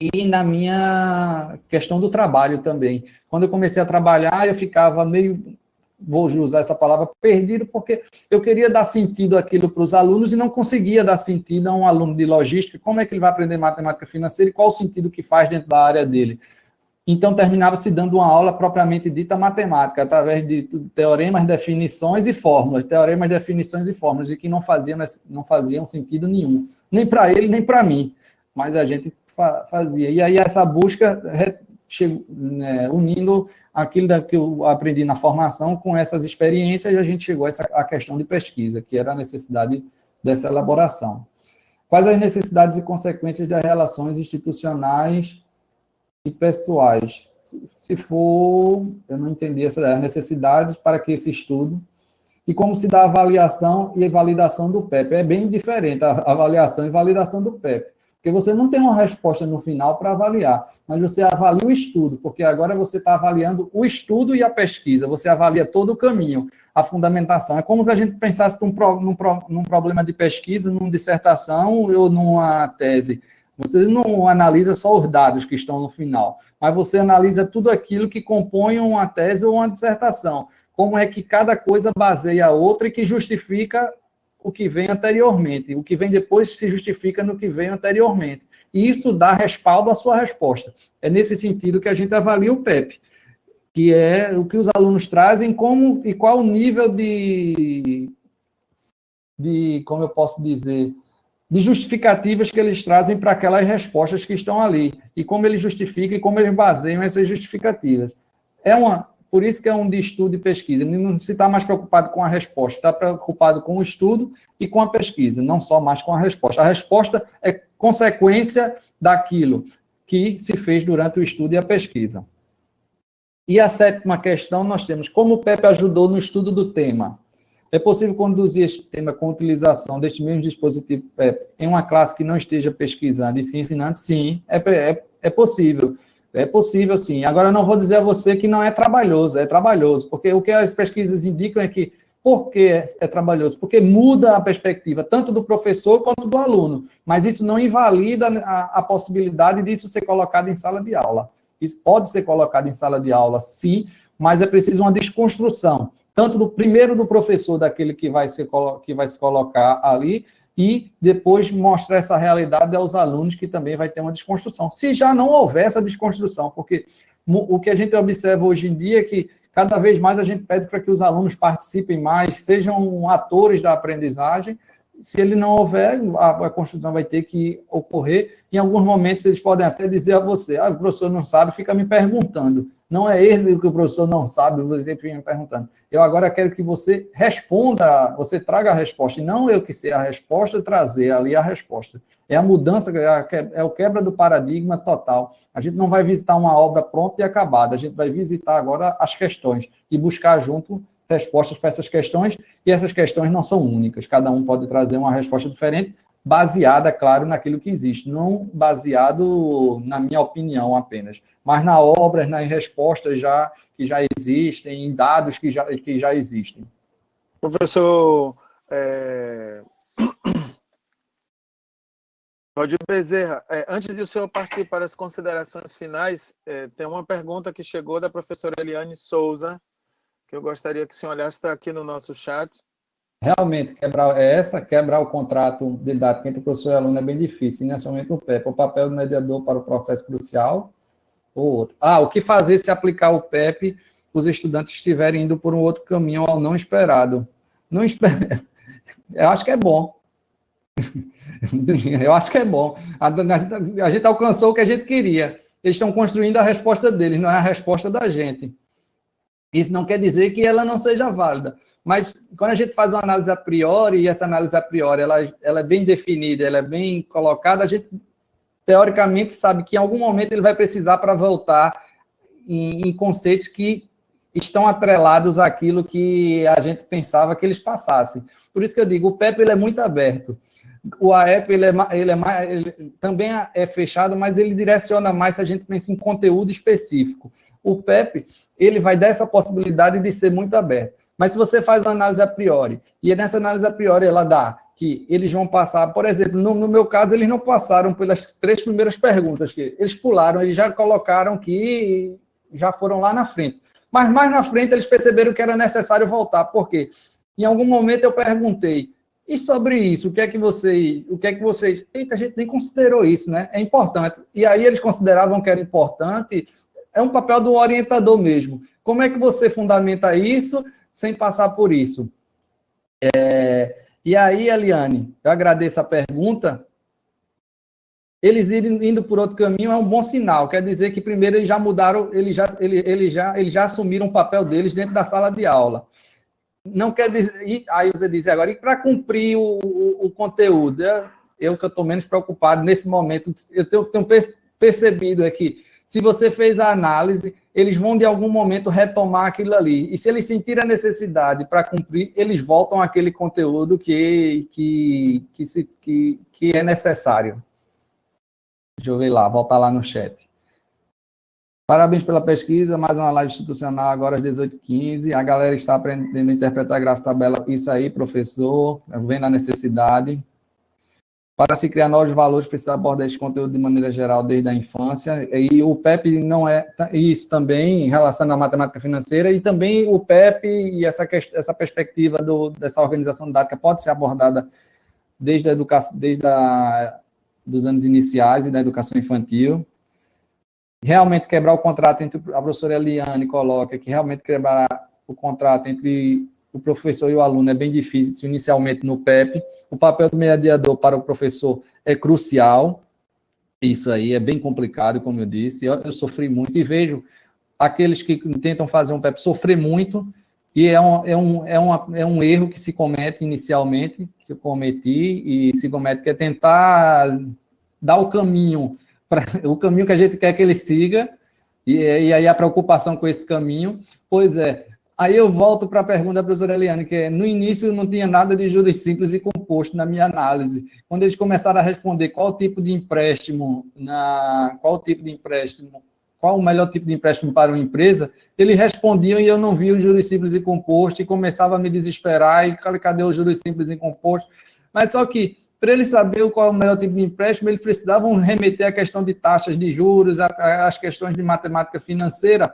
e na minha questão do trabalho também. Quando eu comecei a trabalhar, eu ficava meio, vou usar essa palavra, perdido, porque eu queria dar sentido àquilo para os alunos e não conseguia dar sentido a um aluno de logística, como é que ele vai aprender matemática financeira e qual o sentido que faz dentro da área dele. Então, terminava se dando uma aula propriamente dita matemática, através de teoremas, definições e fórmulas, e que não faziam sentido nenhum, nem para ele, nem para mim, mas a gente fazia. E aí, essa busca unindo aquilo que eu aprendi na formação com essas experiências, e a gente chegou a questão de pesquisa, que era a necessidade dessa elaboração. Quais as necessidades e consequências das relações institucionais e pessoais? Se for, eu não entendi as necessidades para que esse estudo, e como se dá a avaliação e a validação do PEP. É bem diferente a avaliação e validação do PEP. Porque você não tem uma resposta no final para avaliar, mas você avalia o estudo, porque agora você está avaliando o estudo e a pesquisa, você avalia todo o caminho, a fundamentação. É como se a gente pensasse num problema de pesquisa, numa dissertação ou numa tese. Você não analisa só os dados que estão no final, mas você analisa tudo aquilo que compõe uma tese ou uma dissertação. Como é que cada coisa baseia a outra e que justifica o que vem anteriormente. O que vem depois se justifica no que veio anteriormente. E isso dá respaldo à sua resposta. É nesse sentido que a gente avalia o PEP, que é o que os alunos trazem como e qual o nível de como eu posso dizer, de justificativas que eles trazem para aquelas respostas que estão ali, e como eles justificam e como eles baseiam essas justificativas. Por isso que é um de estudo e pesquisa. Ele não se está mais preocupado com a resposta, está preocupado com o estudo e com a pesquisa, não só mais com a resposta. A resposta é consequência daquilo que se fez durante o estudo e a pesquisa. E a 7ª questão, nós temos como o PEP ajudou no estudo do tema. É possível conduzir este tema com utilização deste mesmo dispositivo PEP em uma classe que não esteja pesquisando e se ensinando? Sim, é possível. É possível, sim. Agora, não vou dizer a você que não é trabalhoso, porque o que as pesquisas indicam é que, por que é trabalhoso? Porque muda a perspectiva, tanto do professor quanto do aluno, mas isso não invalida a possibilidade disso ser colocado em sala de aula. Isso pode ser colocado em sala de aula, sim, mas é preciso uma desconstrução, tanto do professor, daquele que vai se colocar ali, e depois mostrar essa realidade aos alunos, que também vai ter uma desconstrução. Se já não houver essa desconstrução, porque o que a gente observa hoje em dia é que cada vez mais a gente pede para que os alunos participem mais, sejam atores da aprendizagem. Se ele não houver, a construção vai ter que ocorrer. Em alguns momentos, eles podem até dizer a você, o professor não sabe, fica me perguntando. Não é esse o que o professor não sabe, você fica me perguntando. Eu agora quero que você responda, você traga a resposta, e não eu que sei a resposta, trazer ali a resposta. É a mudança, é o quebra do paradigma total. A gente não vai visitar uma obra pronta e acabada, a gente vai visitar agora as questões e buscar junto respostas para essas questões, e essas questões não são únicas, cada um pode trazer uma resposta diferente, baseada, claro, naquilo que existe, não baseado na minha opinião apenas, mas na obra, nas respostas que já existem, em dados que já existem. Professor Valdir Bezerra, antes de o senhor partir para as considerações finais, tem uma pergunta que chegou da professora Eliane Souza, que eu gostaria que o senhor olhasse, está aqui no nosso chat. Realmente, quebrar o contrato didático entre o professor e aluno é bem difícil, inicialmente o PEP, o papel do mediador para o processo crucial, ou outro. O que fazer se aplicar o PEP, os estudantes estiverem indo por um outro caminho ao não esperado? Não espera. Eu acho que é bom. Eu acho que é bom. A gente alcançou o que a gente queria. Eles estão construindo a resposta deles, não é a resposta da gente. Isso não quer dizer que ela não seja válida. Mas quando a gente faz uma análise a priori, e essa análise a priori ela é bem definida, ela é bem colocada, a gente teoricamente sabe que em algum momento ele vai precisar para voltar em conceitos que estão atrelados àquilo que a gente pensava que eles passassem. Por isso que eu digo, o PEP ele é muito aberto. O AEP ele também é fechado, mas ele direciona mais se a gente pensa em conteúdo específico. O PEP ele vai dar essa possibilidade de ser muito aberto. Mas se você faz uma análise a priori, e nessa análise a priori ela dá que eles vão passar, por exemplo, no meu caso, eles não passaram pelas 3 primeiras perguntas, que eles pularam, eles já colocaram que já foram lá na frente. Mas mais na frente eles perceberam que era necessário voltar, porque em algum momento eu perguntei, e sobre isso, o que é que vocês... Eita, a gente nem considerou isso, né? É importante. E aí eles consideravam que era importante, é um papel do orientador mesmo. Como é que você fundamenta isso sem passar por isso? E aí, Eliane, eu agradeço a pergunta. Eles indo por outro caminho é um bom sinal, quer dizer que primeiro eles já mudaram, eles já assumiram o papel deles dentro da sala de aula. Não quer dizer, aí você diz agora, e para cumprir o conteúdo? Eu que estou menos preocupado nesse momento, eu tenho percebido aqui, se você fez a análise, eles vão de algum momento retomar aquilo ali. E se eles sentirem a necessidade para cumprir, eles voltam àquele conteúdo que é necessário. Deixa eu ver lá, voltar lá no chat. Parabéns pela pesquisa, mais uma live institucional agora às 18h15. A galera está aprendendo a interpretar gráfico tabela. Isso aí, professor, vendo a necessidade. Para se criar novos valores, precisa abordar esse conteúdo de maneira geral desde a infância. E o PEP não é isso também em relação à matemática financeira, e também o PEP e essa perspectiva dessa organização didática pode ser abordada desde a educação, dos anos iniciais e da educação infantil. Realmente quebrar o contrato entre a professora Eliane coloca que realmente quebrar o contrato entre o professor e o aluno é bem difícil, inicialmente no PEP. O papel do mediador para o professor é crucial. Isso aí é bem complicado, como eu disse. Eu sofri muito e vejo aqueles que tentam fazer um PEP sofrer muito, e é um erro que se comete inicialmente, que eu cometi, e se comete, que é tentar dar o caminho que a gente quer que ele siga, e aí a preocupação com esse caminho. Pois é. Aí eu volto para a pergunta da professora Eliane, que é, no início não tinha nada de juros simples e composto na minha análise. Quando eles começaram a responder qual tipo de empréstimo, qual o melhor tipo de empréstimo para uma empresa, eles respondiam e eu não via o juros simples e composto, e começava a me desesperar, e cadê o juros simples e composto? Mas só que, para eles saberem qual é o melhor tipo de empréstimo, eles precisavam remeter à questão de taxas de juros, às questões de matemática financeira,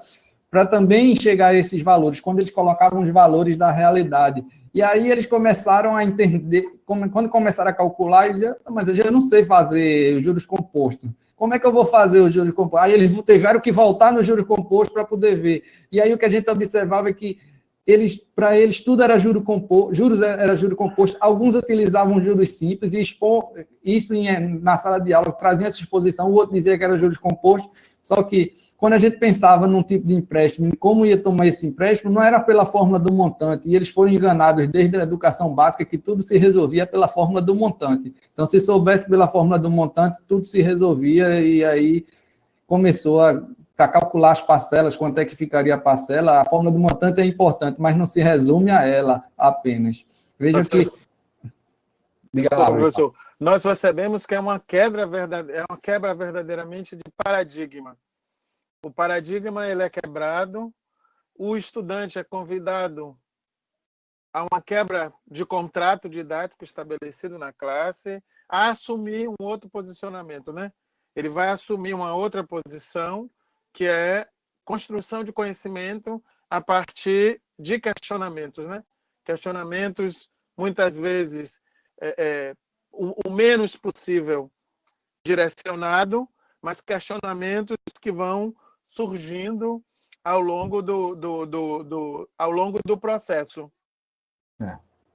para também chegar a esses valores, quando eles colocavam os valores da realidade. E aí eles começaram a entender, quando começaram a calcular, eles diziam, mas eu já não sei fazer os juros compostos. Como é que eu vou fazer os juros compostos? Aí eles tiveram que voltar no juros composto para poder ver. E aí o que a gente observava é que para eles tudo era juros era juro composto. Alguns utilizavam juros simples e isso na sala de aula, traziam essa exposição, o outro dizia que era juros composto. Só que quando a gente pensava num tipo de empréstimo, em como ia tomar esse empréstimo, não era pela fórmula do montante, e eles foram enganados desde a educação básica que tudo se resolvia pela fórmula do montante. Então, se soubesse pela fórmula do montante, tudo se resolvia, e aí começou para calcular as parcelas, quanto é que ficaria a parcela. A fórmula do montante é importante, mas não se resume a ela apenas. Veja que... Professor, nós percebemos que é uma quebra verdadeiramente de paradigma. O paradigma ele é quebrado, o estudante é convidado a uma quebra de contrato didático estabelecido na classe, a assumir um outro posicionamento, né? Ele vai assumir uma outra posição, que é construção de conhecimento a partir de questionamentos, né? Questionamentos, muitas vezes, o menos possível direcionado, mas questionamentos que vão surgindo ao longo do processo.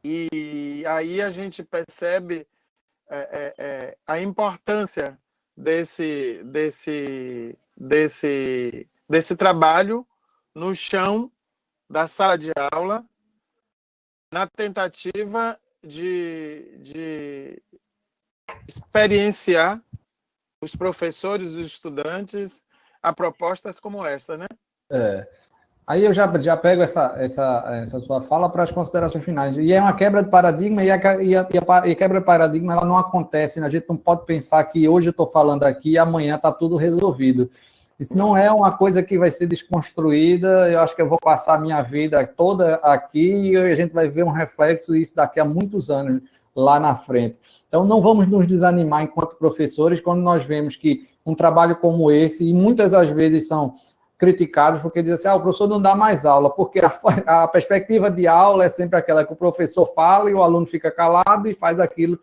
E aí a gente percebe a importância desse trabalho no chão da sala de aula, na tentativa de experienciar os professores, os estudantes, a propostas como esta, né? Aí eu já pego essa sua fala para as considerações finais. E é uma quebra de paradigma, e a quebra de paradigma ela não acontece, né? A gente não pode pensar que hoje eu estou falando aqui e amanhã está tudo resolvido. Isso não é uma coisa que vai ser desconstruída. Eu acho que eu vou passar a minha vida toda aqui e a gente vai ver um reflexo disso daqui a muitos anos lá na frente. Então, não vamos nos desanimar enquanto professores quando nós vemos que um trabalho como esse, e muitas das vezes são criticados porque dizem assim, o professor não dá mais aula, porque a perspectiva de aula é sempre aquela que o professor fala e o aluno fica calado e faz aquilo.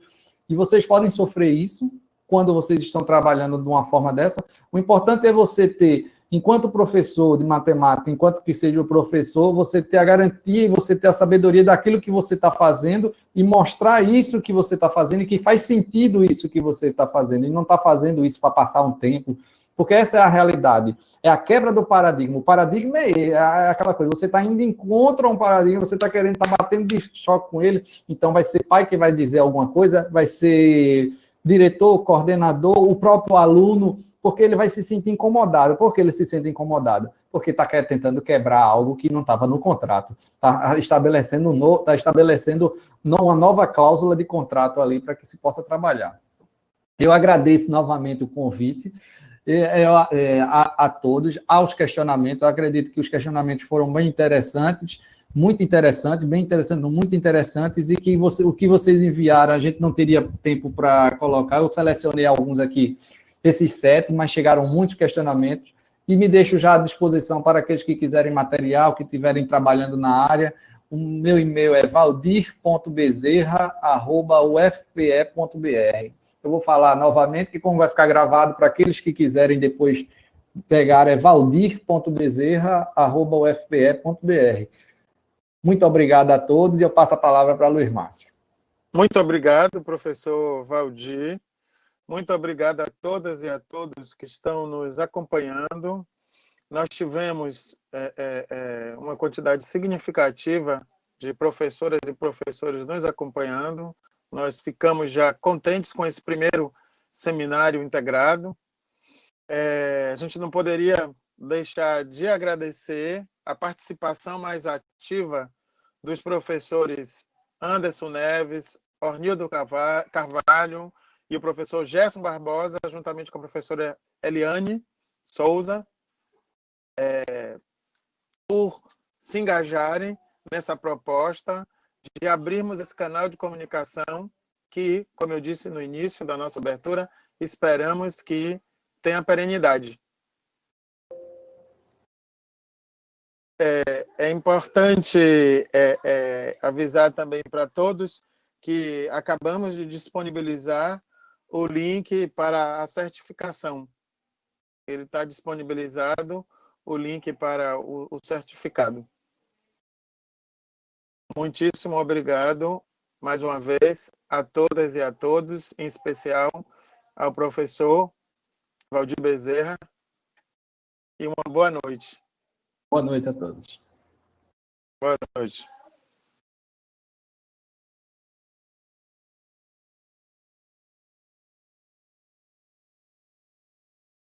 E vocês podem sofrer isso quando vocês estão trabalhando de uma forma dessa. O importante é você ter, enquanto professor de matemática, enquanto que seja o professor, você ter a garantia e você ter a sabedoria daquilo que você está fazendo e mostrar isso que você está fazendo e que faz sentido isso que você está fazendo. E não está fazendo isso para passar um tempo, porque essa é a realidade. É a quebra do paradigma. O paradigma é aquela coisa, você está indo contra um paradigma, você está querendo, está batendo de choque com ele, então vai ser pai que vai dizer alguma coisa, vai ser diretor, coordenador, o próprio aluno, porque ele vai se sentir incomodado. Por que ele se sente incomodado? Porque está tentando quebrar algo que não estava no contrato. Está estabelecendo uma nova cláusula de contrato ali para que se possa trabalhar. Eu agradeço novamente o convite a todos, aos questionamentos. Eu acredito que os questionamentos foram bem interessantes. muito interessante, bem interessante, muito interessantes, e que o que vocês enviaram, a gente não teria tempo para colocar. Eu selecionei alguns aqui, esses 7, mas chegaram muitos questionamentos, e me deixo já à disposição para aqueles que quiserem material, que estiverem trabalhando na área. O meu e-mail é valdir.bezerra@ufpe.br. Eu vou falar novamente, que como vai ficar gravado, para aqueles que quiserem depois pegar, é valdir.bezerra@ufpe.br. Muito obrigado a todos, e eu passo a palavra para Luiz Márcio. Muito obrigado, professor Valdir. Muito obrigado a todas e a todos que estão nos acompanhando. Nós tivemos uma quantidade significativa de professoras e professores nos acompanhando. Nós ficamos já contentes com esse primeiro seminário integrado. A gente não poderia deixar de agradecer a participação mais ativa dos professores Anderson Neves, Ornildo Carvalho e o professor Gerson Barbosa, juntamente com a professora Eliane Souza, por se engajarem nessa proposta de abrirmos esse canal de comunicação que, como eu disse no início da nossa abertura, esperamos que tenha perenidade. É importante avisar também para todos que acabamos de disponibilizar o link para a certificação. Ele está disponibilizado, o link para o certificado. Muitíssimo obrigado, mais uma vez, a todas e a todos, em especial ao professor Valdir Bezerra, e uma boa noite. Boa noite a todos. Boa noite.